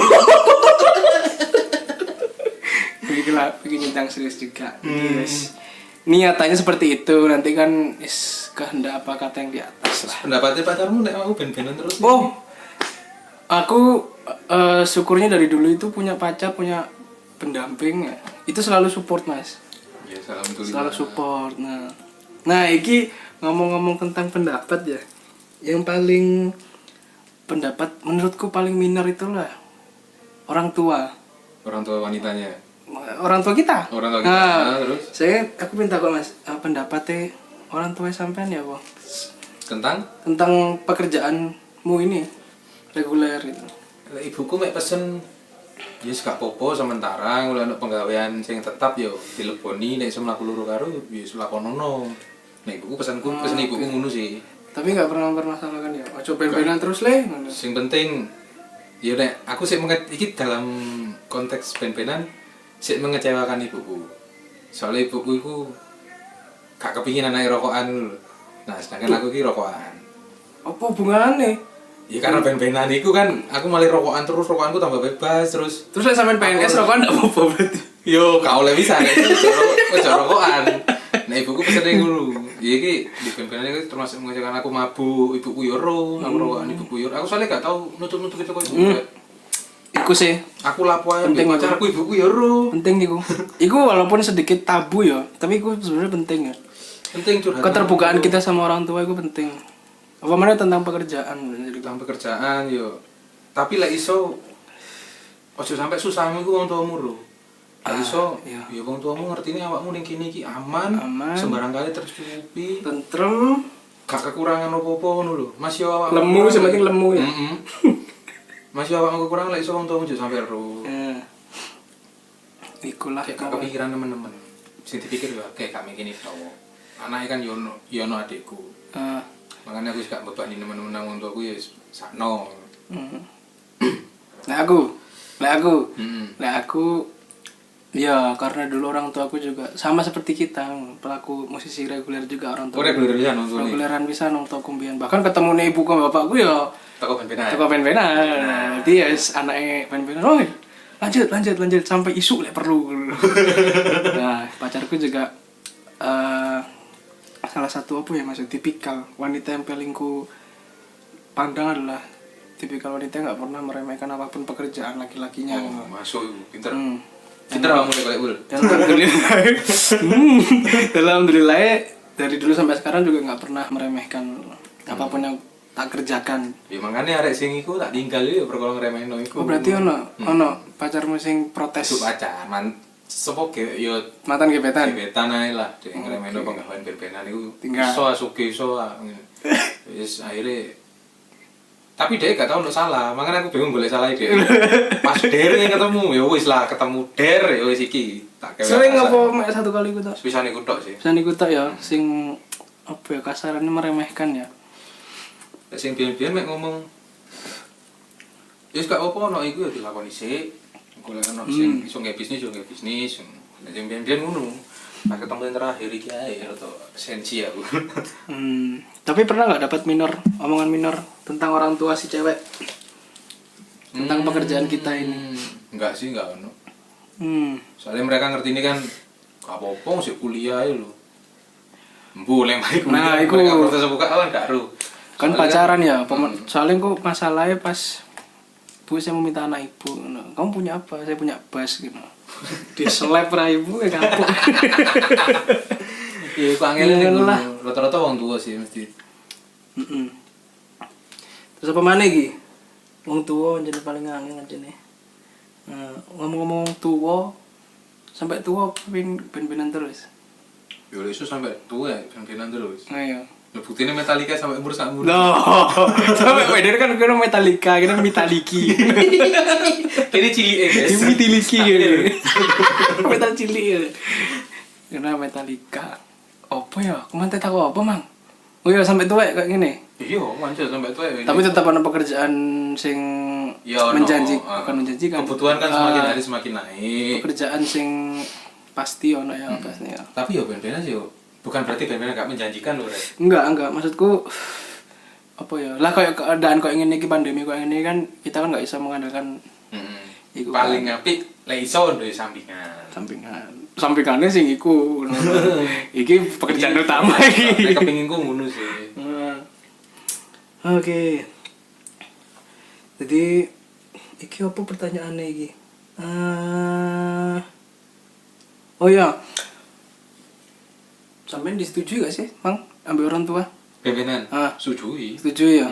Bikin jenjang serius juga. Yes. Niatannya seperti itu, nanti kan kehendak apa kata yang di atas lah. Pendapatnya pacarmu nek aku ben-benan terus. Oh, aku syukurnya dari dulu itu punya pacar, punya pendamping ya. Itu selalu support Mas. Ya, alhamdulillah. Selalu support. Nah, iki ngomong-ngomong tentang pendapat ya. Yang paling pendapat menurutku paling minor itulah orang tua. Orang tua wanitanya. Orang tua kita. Orang tua kita. Nah, terus aku minta kok Mas, pendapatnya orang tua sampean ya, Bang. Tentang pekerjaanmu ini reguler itu. Ibuku mek pesen ya gak popo sementara mulai untuk penggawean sing tetap yo dileboni nek iso mlaku loro karo ya iso lakonono. Nek ibuku pesen ibuku ngono sih. Tapi gak pernah mempermasalahkan ya. Ojo ben-benan terus le. Sing penting ya nek aku sih iki dalam konteks ben-benan sik mengecewakan ibuku. Soalnya ibuku iku gak kepingin anake rokokan lho. Nah, sedangkan aku iki rokokan. Apa hubungannya? Ya karena ben-benan iku kan aku malah rokokan terus, rokokanku tambah bebas terus. Terus sampean PNS rokokan ndak apa-apa berarti. Yo, gak oleh bisa nek ojo rokokan. Nah, ibuku pesene ngono. Ya iki di ben-benan iki termasuk mengecewakan aku mabuk, ibuku yo ro, aku rokokan ibuku yo. Aku soalnya gak tau nutup-nutup itu kok. Iku sih aku lapo ae pacarku ibuku ya ro. Penting iku. Iku walaupun sedikit tabu ya, tapi iku sebenarnya penting ya. Penting curhat. Keterbukaan kita sama orang tua itu penting. Apa mana tentang pekerjaan tentang pekerjaan yo. Tapi lek iso ojo sampai susahmu iku wong tuamu ro. Lek iso ya wong tuamu ngertine awakmu ning kene iki aman, sembarang kali tercukupi, tentrem, gak kekurangan opo-opo ngono lho. Mas yo awakmu lemu semakin lemu ya. Mas yo awakmu kekurangan lek iso wong tuamu ojo sampai ro. Ikulah kayak kepikiran teman-teman. Sing dipikir yo kayak gak mikir itu. Anake kan yo ono adikku. Makanya aku gak bebani teman-teman wong tuaku ya sakno. Lek aku ya karena dulu orang tua aku juga sama seperti kita, pelaku musisi reguler juga orang tua. Reguleran bisa nong tua kumbian. Bahkan ketemu ibu sama bapakku ya toko ben-benan. Dia anaknya ben-benan. Oh, lanjut sampai isu lek perlu. Nah, pacarku juga salah satu apa ya maksud tipikal wanita yang palingku pandang adalah tipikal wanita yang nggak pernah meremehkan apapun pekerjaan laki-lakinya. Masuk pinter. Pinter kamu dek ul. Alhamdulillah dari dulu sampai sekarang juga nggak pernah meremehkan apapun yang tak kerjakan. Ya makanya arek sing iku tak tinggal yo perkara ngremehno iku. Oh berarti ono pacarmu sing protes. Itu pacar, sopo ge yo mantan gebetan. Gebetan ae lah, dek ngremehno penggawean ben-benan iku. Tinggal iso wis akhire tapi dia gak tau untuk salah, makanya aku bingung boleh salah dia. Pas der yang ketemu, ya wis lah ketemu der ya wis iki. Sering apa mek satu kali ku tok? Bisa niku tok sih. Bisa niku tok ya, sing apa ya kasarannya meremehkan ya. Sing biyen-biyen mek ngomong ya gak apa-apa ono iku ya dilakoni sik. Golek ono sing iso nggih bisnis yo nggih bisnis. Nek sing biyen ngono. Pas ketemu yang terakhir iki ae atau sensi aku. Tapi pernah nggak dapat omongan minor tentang orang tua si cewek? Tentang pekerjaan kita ini. Enggak sih, enggak ono. Hmm. Soalnya mereka ngerti ini kan apa-apa sih kuliah ae lho. Boleh mari kuliah. Nah, iku. Mereka proses buka kan gak ru. Kan pacaran ya, soalnya kok masalahnya pas Bu saya mau minta anak ibu, kamu punya apa? Saya punya bas gitu. Dia seleb lah ibu ya kapok. Iya, kok angel lah. Rata-rata wong tua sih mesti. Terus apa mana iki? Wong tua jadi paling angel aja nih. Nah, ngomong-ngomong tua, sampai tua ben-benan terus. Ya udah iso sampai tua ya, ben-benan terus. Nah, iya. Lah buktine Metallica sampai umur sak umur. No, sampai beda kan kira Metallica, kira Metaliki. Ini cilik guys. Ini Metaliki gitu. Metal cilik ya. Kira Metallica. Apa ya? Kemana tahu apa mang? Oh iya sampai tua kayak gini. Iya, manjur sampai tua ya. Tapi tetap ada pekerjaan sing menjanjikan, bukan menjanjikan. Kebutuhan kan semakin hari semakin naik. Pekerjaan sing pasti ono ya pasti ya. Tapi ya ben-benan sih yo. Bukan berarti ben-benan gak menjanjikan loh, Rek. Enggak, maksudku apa ya? Lah kayak keadaan kayak ngene iki pandemi kayak ngene kan kita kan enggak bisa mengandalkan iku paling kan. apik lek iso duwe sampingan. Sampingannya sing iku. Iki pekerjaan utama iki. Nek kepenginku ngono sih. Oke. Jadi iki apa pertanyaannya iki? Oh ya. Sampeyan disetujui gak sih, Mang, ambil orang tua? Ben-benan. Ah. Sujui. Setuju ya?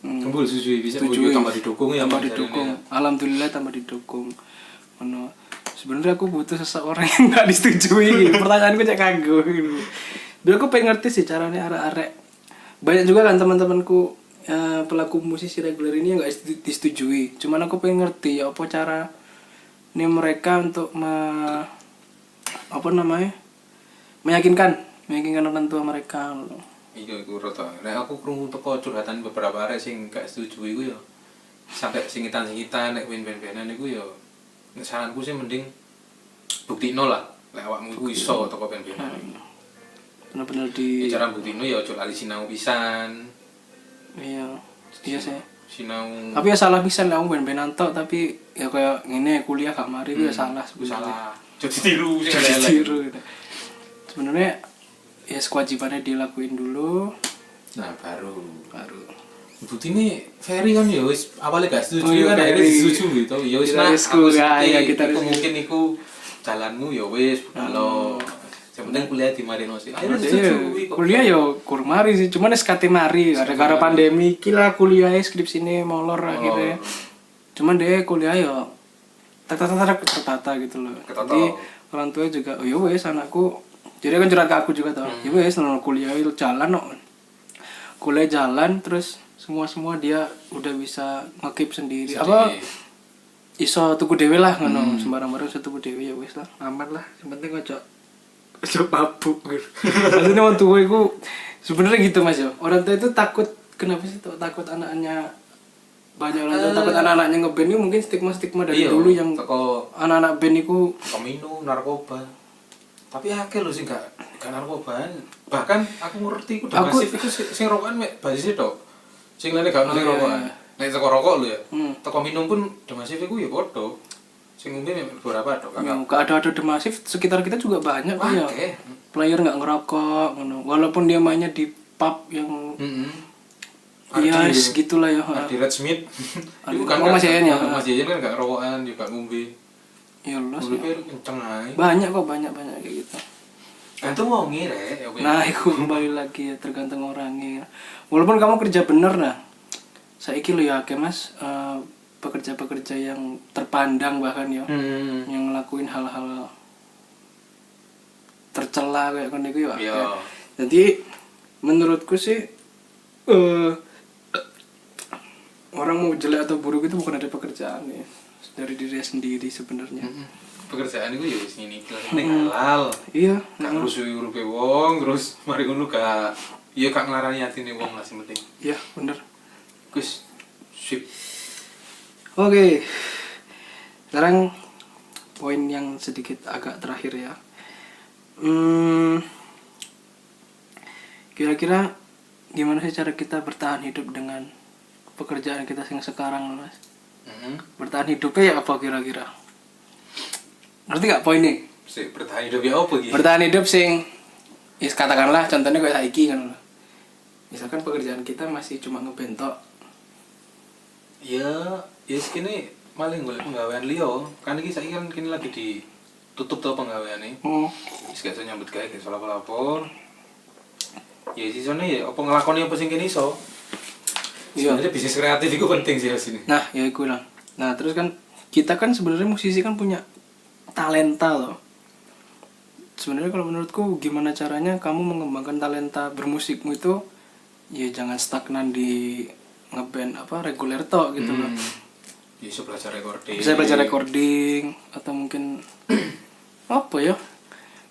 Kembul sujui bisa Setuju. tambah didukung ya. Tambah didukung. Alhamdulillah tambah didukung. Ono. Sebenarnya aku butuh seseorang yang enggak disetujui. Pertanyaanku cek kagok gitu. Biar aku pengen ngerti sih caranya arek-arek. Banyak juga kan teman-temanku pelaku musisi reguler ini yang enggak disetujui. Cuman aku pengen ngerti ya apa cara ini mereka untuk meyakinkan orang tua mereka. Iya iku rata. Nek aku krungu teko curhatan beberapa arek sing gak setuju iku ya. Sampai singitan-singitan nek ben-benan iku ya. Nek saranku sih mending buktikno lah. Lek awakmu iku iso teko ben-benan. Bener-bener di Cara buktikno ya aja lali sinau pisan. Iya sih. Sinau. Tapi ya salah pisan lah aku ben-benan tok tapi ya kayak ngene kuliah gak mari itu ya salah sebenarnya. Salah. Jadi tiru sing Jadi elek. tiru gitu. Sebenarnya ya kewajibannya dilakuin dulu. Nah baru. Bukti ini Ferry kan ya wis awalnya gak setuju kan akhirnya disetujui gitu. Ya wis nah kita mungkin iku jalanmu ya wis kalau yang penting kuliah di Marino sih. Akhirnya disetujui kok. Kuliah ya kur mari sih, cuman SKT mari gara-gara pandemi iki lah kuliah skripsine molor akhirnya. Cuman dia kuliah ya tertata gitu loh. Jadi orang tua juga oh ya wis anakku jadi kan curhat ke aku juga tau. Ya wes kuliah itu jalan kok. Kuliah jalan terus semua dia udah bisa ngekip sendiri. Apa iso tuku dhewe lah ngono. Sembarang-barang iso tuku dhewe ya wes lah. Aman lah. Yang penting ojo mabuk gitu. Maksudnya orang tua itu sebenarnya gitu Mas yo. Orang tua itu takut kenapa sih takut anaknya banyak orang tua takut anak-anaknya ngeband itu mungkin stigma dari dulu yang anak-anak band itu minum narkoba. Tapi akeh lho sing gak narkoba. Bahkan aku ngerti ku masif iku sing rokokan mek basis tok. Sing lene gak ono sing rokokan. Nek teko rokok lho ya. Teko minum pun demasif iku ya padha. Sing ngombe beberapa tok. Enggak ada demasif sekitar kita juga banyak kok ya. Player enggak ngerokok ngono. Walaupun dia mainnya di pub yang gitulah ya. Di Red Smith. Iku kan Mas Yayan ya. Mas Yayan kan gak rokokan, juga ngombe. Ya Allah sih. Kenceng ae. Banyak kayak gitu. Gantung wonge rek. Nah, itu kembali lagi ya tergantung orangnya. Walaupun kamu kerja bener nah. Saiki lho ya akeh Mas pekerja-pekerja yang terpandang bahkan ya. Yang ngelakuin hal-hal tercela kayak ngono iku ya. Jadi menurutku sih orang mau jelek atau buruk itu bukan dari pekerjaan ya. Dari diri sendiri sebenarnya. Pekerjaan itu ya wis ngene iki halal. Iya, gak ngrusuhi uripe wong, terus mari ngono gak nglarani atine wong lah sing penting. Iya, bener. Gus sip. Oke. Sekarang poin yang sedikit agak terakhir ya. Kira-kira gimana sih cara kita bertahan hidup dengan pekerjaan kita yang sekarang, Mas? Bertahan hidupnya ya apa kira-kira? Ngerti gak poinnya? Bertahan hidup ya apa gitu? Bertahan hidup sing katakanlah contohnya kayak saiki kan. Misalkan pekerjaan kita masih cuma ngebentok. Ya segini maling golek penggawean liya. Kan iki saiki kan kini lagi ditutup to penggaweane. Wis gak iso nyambut gawe, gak iso lapor-lapor. Ya sisone ya apa nglakoni apa sing kene iso. Iya. Sebenarnya bisnis kreatif itu penting sih sini. Nah, ya iku lah. Nah, terus kan kita kan sebenarnya musisi kan punya talenta loh. Sebenarnya kalau menurutku gimana caranya kamu mengembangkan talenta bermusikmu itu ya jangan stagnan di ngeband reguler tok gitu loh. Bisa belajar recording. Bisa belajar recording atau mungkin apa ya?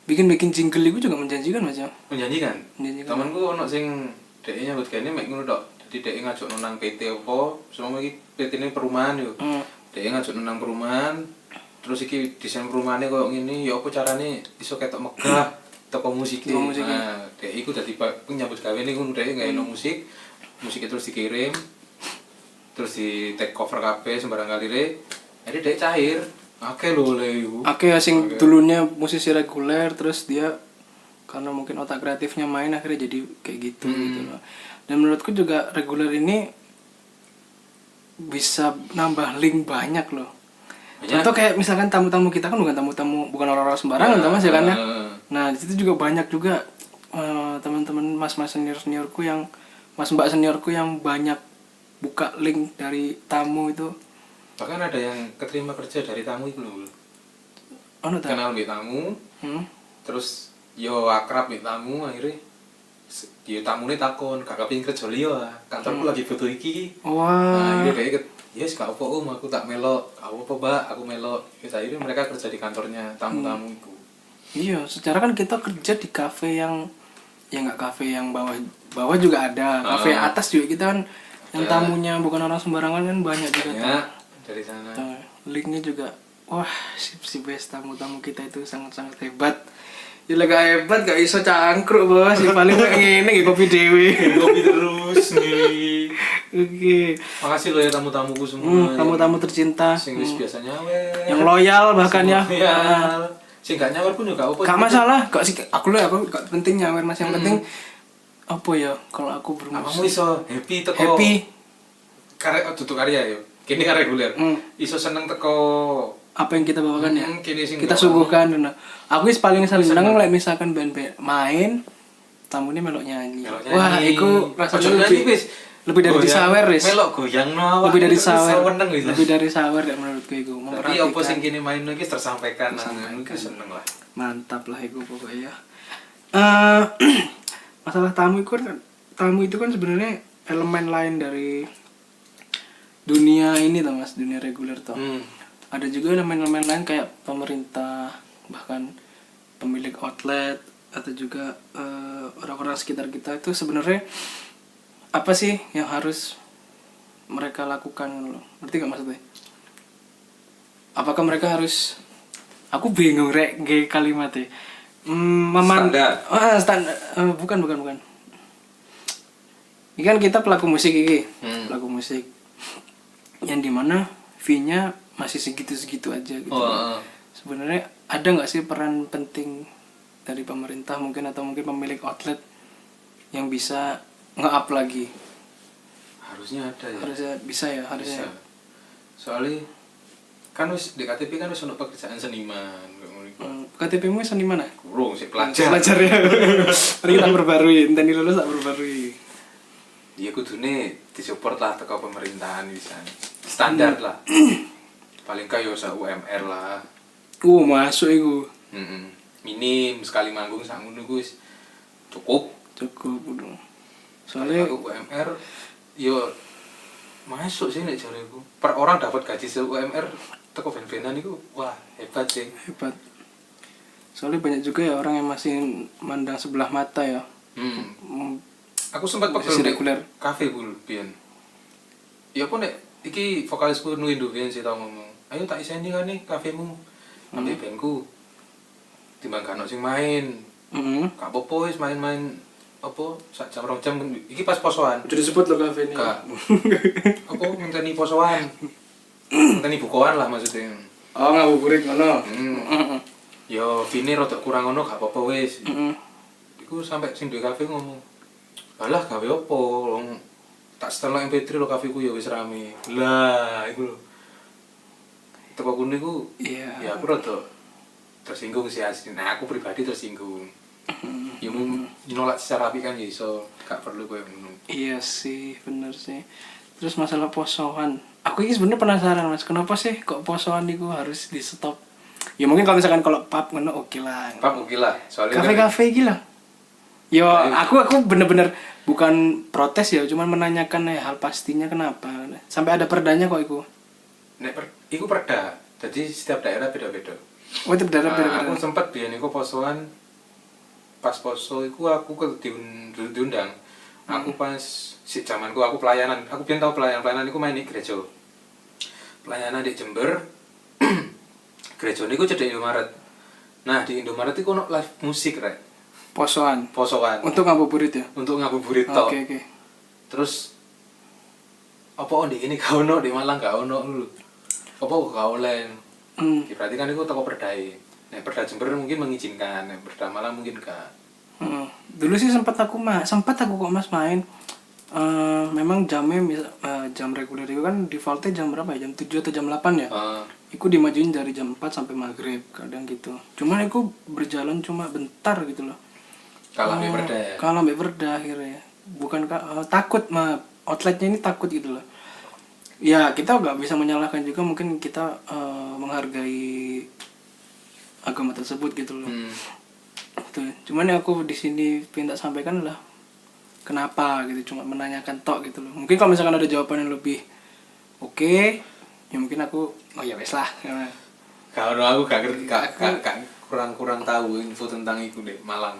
Bikin jingle itu juga menjanjikan Mas ya. Menjanjikan. Temanku ono sing dhek nyambut gawe mek ngono tok. Jadi dhek ngajak nang PT apa, semua iki PT-ne perumahan yo. Dhek ngajak nang perumahan. Terus iki desain perumahannya koyo ngene, ya apa carane iso ketok megah toko musik. Nah, dhek iku dadi nyambut gawe niku dhek gawe musik. Musiknya terus dikirim. Terus di take cover kabeh sembarang kalire. Jadi dhek cair. Akeh lho le iku. Akeh sing dulunya musisi reguler terus dia karena mungkin otak kreatifnya main akhirnya jadi kayak gitu gitu loh. Dan menurutku juga reguler ini bisa nambah link banyak loh. Contoh kayak misalkan tamu-tamu kita kan bukan orang-orang sembarangan Mas ya kan ya. Nah, di situ juga banyak juga teman-teman mas-mas seniorku yang mas-mbak seniorku yang banyak buka link dari tamu itu. Bahkan ada yang keterima kerja dari tamu itu loh. Kenal mbek tamu. Terus yo akrab mbek tamu akhirnya dia tamune takon, "Kakak pengin kerja liya, kantorku lagi butuh iki." Wah. Nah, akhirnya yes, gak apa aku tak melok. Gak apa Mbak, aku melok. Akhirnya mereka kerja di kantornya tamu-tamu itu. Iya, secara kan kita kerja di kafe yang ya nggak kafe yang bawah juga ada, kafe atas juga kita kan yang tamunya bukan orang sembarangan kan banyak juga ya, dari sana. Linknya juga, wah si best tamu-tamu kita itu sangat-sangat hebat. Ya gak hebat, gak iso cangkruk bos, yang paling kayak gini kopi dewi. Kopi terus nih. Oke. Makasih loh ya tamu-tamuku semua. Tamu-tamu tercinta. Sing wis biasa nyawer. Yang loyal bahkan ya. Sing gak nyawer pun juga apa. Gak masalah, kok sih aku gak penting nyawer Mas, yang penting apa ya kalau aku bermusik. Kamu iso happy teko. Happy. Karya tutuk karya yo. Kini kan reguler. Iso seneng teko apa yang kita bawakan ya. Kita bawakan. suguhkan. Nah, aku paling seneng like misalkan band main tamunya melok nyanyi. Wah, itu rasanya lebih dari disawer, Riz. Melok goyang no. Lebih dari sawer. Lebih dari sawer ya menurutku itu. Tapi apa sing kene main lagi tersampaikan. Mungkin seneng lah. Mantap lah itu pokoknya. Masalah tamu itu kan sebenarnya elemen lain dari dunia ini toh Mas, dunia reguler toh. Ada juga elemen-elemen lain kayak pemerintah, bahkan pemilik outlet atau juga orang-orang sekitar kita itu sebenarnya apa sih yang harus mereka lakukan loh? Ngerti gak maksudnya? Apakah mereka harus, aku bingung kalimatnya. Standar. Bukan. Ini kan kita pelaku musik pelaku musik. Yang dimana fee-nya masih segitu-segitu aja gitu. Sebenarnya ada nggak sih peran penting dari pemerintah mungkin atau mungkin pemilik outlet yang bisa nge-up lagi? Harusnya ada ya. Harusnya bisa. Soalnya kan wis di KTP kan wis ono pekerjaan seniman. KTP-mu seniman ya? Kurang sih pelajar. Pelajar ya. Mari kita perbarui, enteni lulus tak perbarui. Ya kudune disupport lah teko pemerintahan bisa. Standar lah. Paling kaya usah UMR lah. Masuk iku. Minim sekali manggung sak ngono iku wis cukup udah. Soalnya aku UMR yo masuk sih nek jareku. Per orang dapat gaji UMR teko ben-benan iku wah hebat sih. Hebat. Soalnya banyak juga ya orang yang masih mandang sebelah mata ya. Aku sempat pakai reguler kafe bul pian. Ya aku nek iki vokalisku Nuindo Vian sih tau ngomong. Ayo tak iseni kan nih kafemu. ambek bandku. Timbang kan sing main. Gak apa-apa wis main-main apa sak jam 2 jam iki pas posoan. Udah disebut lo kafe ini. Gak. Apa ngenteni posoan. Ngenteni bukuan lah maksudnya. Oh, ngabuburit ngono. Yo vine rada kurang ngono gak apa-apa wis. Iku sampe sing duwe kafe ngomong. Alah gawe apa? Wong tak setel MP3 lo kafe ku ya wis rame. Lah, iku lho. Teko kene ku Iya. ya aku rada tersinggung sih asli. Nah, aku pribadi tersinggung. Ya mau nolak secara api kan ya iso, gak perlu koyo ngono. Iya sih, bener sih. Terus masalah posoan. Aku ini sebenarnya penasaran Mas, kenapa sih kok posoan itu harus di stop? Ya mungkin kalau misalkan kalau pub ngono oke lah. Pub oke lah, soalnya Kafe-kafe gila. Yo, aku bener-bener bukan protes ya, cuman menanyakan hal pastinya kenapa. Sampai ada perdanya kok iku. Iku perda. Jadi setiap daerah beda-beda. Oh, itu beda-beda. Aku sempat biyen iku posoan pas poso iku aku diundang. Aku pas si zamanku aku pelayanan. Aku biyen tau pelayanan iku main di gereja. Pelayanan di Jember. Gereja niku cedek Indomaret. Nah, di Indomaret iku ono live musik rek. Posoan. Untuk ngabuburit ya. Untuk ngabuburit tok. Oke. Terus apa di ini gak ono di Malang gak ono lho. Apa gak oleh. Berarti kan itu toko perdai. Nah, Perda Jember mungkin mengizinkan, nah, Perda Malang mungkin gak. Dulu sih sempat aku kok Mas main. Memang jamnya jam reguler itu kan defaultnya jam berapa ya? Jam 7 atau jam 8 ya? Iku dimajuin dari jam 4 sampai maghrib kadang gitu. Cuman aku berjalan cuma bentar gitu loh. Kalah mbek Perda ya. Kalah mbek Perda akhirnya. Bukan takut outletnya ini takut gitu loh. Ya kita nggak bisa menyalahkan juga, mungkin kita menghargai agama tersebut gitu loh. Gitu. Cuman yang aku di sini pinta sampaikan lah kenapa gitu, cuma menanyakan tok gitu loh. Mungkin kalau misalkan ada jawaban yang lebih oke, ya mungkin aku ya wes lah. Kalau aku gak ngerti, gak kurang tahu info tentang itu deh Malang.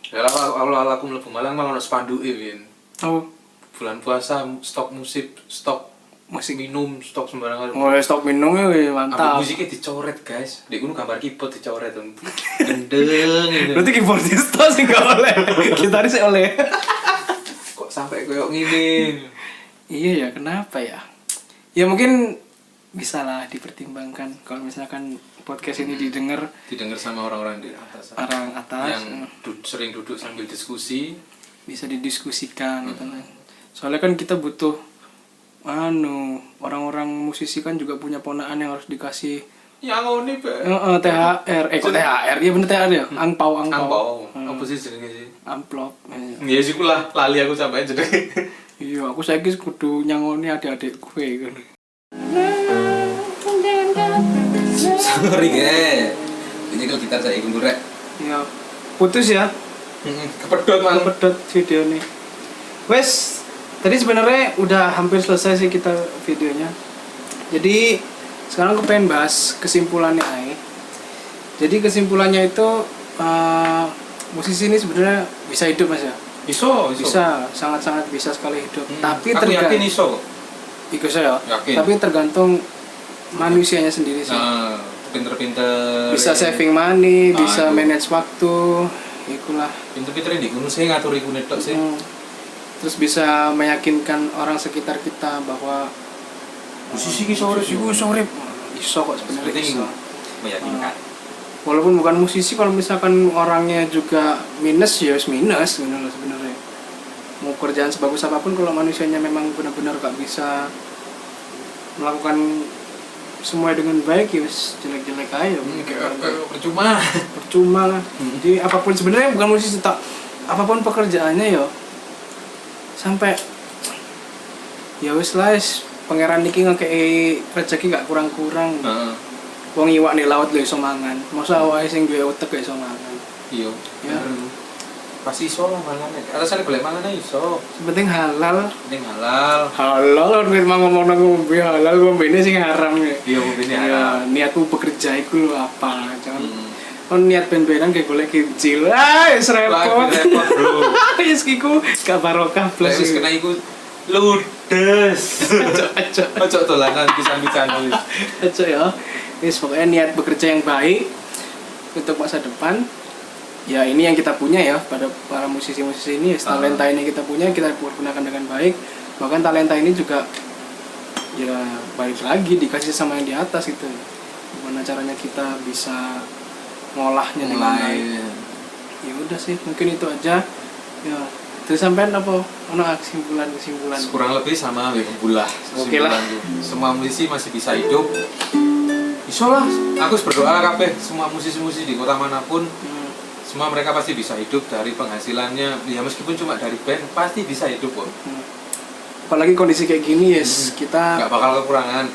Kalau aku mlebu Malang malah ono spanduke Win. Oh, bulan puasa stok musik, stok musik minum, stok sembarangan. Oh, stok minum ya mantap. Musiknya dicoret guys, di gunung gambar keyboard dicoret tuh, gendeng gitu. Berarti keyboardista sih nggak oleh, gitaris sih oleh. Kok sampai kayak gini? Iya ya, kenapa ya? Ya mungkin bisa lah dipertimbangkan kalau misalkan podcast ini didengar sama orang-orang di atas. Orang atas yang sering duduk sambil diskusi, bisa didiskusikan gitu kan. Soalnya kan kita butuh orang-orang musisi kan juga punya ponaan yang harus dikasih ini THR. Kok THR? Iya bener THR ya? Angpau. Apa sih jenenge sih? Amplop. Ya sih lah, lali aku sampai jenenge. Iya, aku saiki kudu nyangoni adik-adik gue kan. Sorry guys. Ini kalau gitar saya ikut rek. Iya. Putus ya. Kepedot man. Kepedot video nih. Wes, tadi sebenarnya udah hampir selesai sih kita videonya. Jadi sekarang aku pengen bahas kesimpulannya aja. Jadi kesimpulannya itu musisi ini sebenarnya bisa hidup Mas ya. Bisa, sangat-sangat bisa sekali hidup. Tapi aku yakin iso kok. Iku saya. Yakin. Tapi tergantung manusianya sendiri sih. Pinter-pinter. Bisa saving money, bisa manage waktu. Ikulah. Pinter-pinter di gunung sih ngatur iku netok sih. Terus bisa meyakinkan orang sekitar kita bahwa musisi iso urip. Iso kok sebenarnya iso. Meyakinkan. Walaupun bukan musisi, kalau misalkan orangnya juga minus ya minus gitu loh sebenarnya. Mau kerjaan sebagus apapun kalau manusianya memang benar-benar gak bisa melakukan semua dengan baik ya jelek-jelek aja. Percuma lah. Jadi apapun sebenarnya bukan musisi tak, apapun pekerjaannya ya sampai ya wis lah pangeran niki ngekei rezeki gak kurang-kurang. Wong iwak nih laut lho iso mangan. Masa awake sing duwe utek gak iso mangan. Iya. Ya. Pasti iso lah mangane. Alasane golek mangane iso. Penting halal. Halal nek ngomong ngombe halal ngombene sing haram ya. Iya, ngombene haram. Ya, niatmu bekerja iku lho apa? Jangan kon niat ben-benan kayak golek kecil. Wis repot. Bro. Wis iku gak barokah plus. Wis kena iku Ludes. Aja. Ojo dolanan pisan-pisan wis. Aja ya. Wis pokoknya niat bekerja yang baik untuk masa depan. Ya ini yang kita punya ya pada para musisi-musisi ini, talenta ini kita punya, kita gunakan dengan baik. Bahkan talenta ini juga ya balik lagi dikasih sama yang di atas gitu. Gimana caranya kita bisa ngolahnya dengan baik. Ya udah sih, mungkin itu aja. Ya, terus sampean apa? Ono kesimpulan. Kurang lebih sama bulah. Oke lah. Semua musisi masih bisa hidup. Insyaallah, aku berdoa kabeh semua musisi-musisi di kota manapun semua mereka pasti bisa hidup dari penghasilannya. Ya meskipun cuma dari band pasti bisa hidup kok. Apalagi kondisi kayak gini kita nggak bakal kekurangan.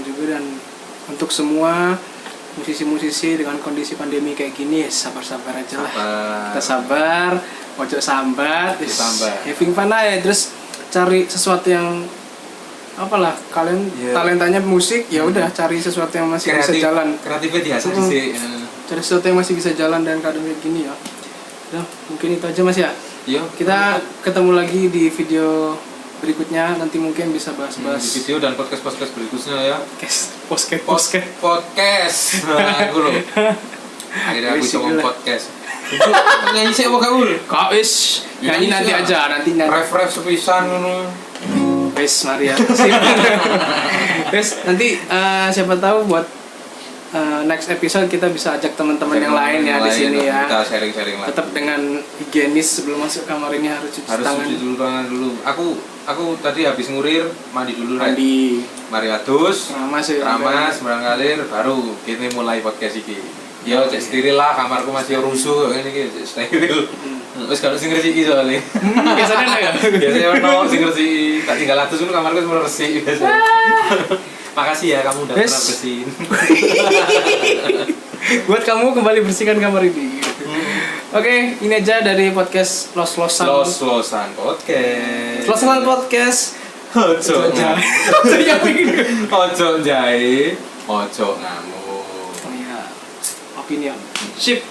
Juga. Dan untuk semua musisi-musisi dengan kondisi pandemi kayak gini sabar-sabar aja lah. Kita sabar, ojo sambat, having fun aja, terus cari sesuatu yang apalah kalian talentanya musik, ya udah cari sesuatu yang masih bisa jalan. Kreatifnya dihasil sih. Cari sesuatu yang masih bisa jalan dan keadaan kayak gini ya. Nah, mungkin itu aja Mas ya. Iya. Kita ketemu lagi di video berikutnya, nanti mungkin bisa bahas-bahas di video dan podcast berikutnya ya. Podcast. Nah, aku loh. Akhirnya aku coba podcast. Itu nyanyi sih apa kamu? Kau is nyanyi nanti aja, nanti. Ref sepisan ngono. Wes Maria. Wes nanti siapa tahu buat next episode kita bisa ajak teman-teman yang lain ya di sini ya. Kita sharing-sharing lah. Tetap dengan higienis, sebelum masuk kamar ini harus cuci tangan. Harus cuci tangan dulu. Aku tadi habis ngurir, mandi dulu. Mandi. Mari atus. Ramas, berangkalir, baru kita mulai podcast iki. Ya cek steril lah, kamarku masih rusuh ngene iki, steril. Wis kalau sing ngresiki soalnya. Biasanya ya. Biasanya ono sing ngresiki. Tak tinggal atus ngono kamarku semua resik biasa. Makasih ya kamu udah pernah bersihin. Buat kamu kembali bersihkan kamar ini. Oke, ini aja dari podcast Los-Losan podcast. Los-Losan podcast. Ojo jahe, ojo ngamuk. Oh iya. Opinion. Sip.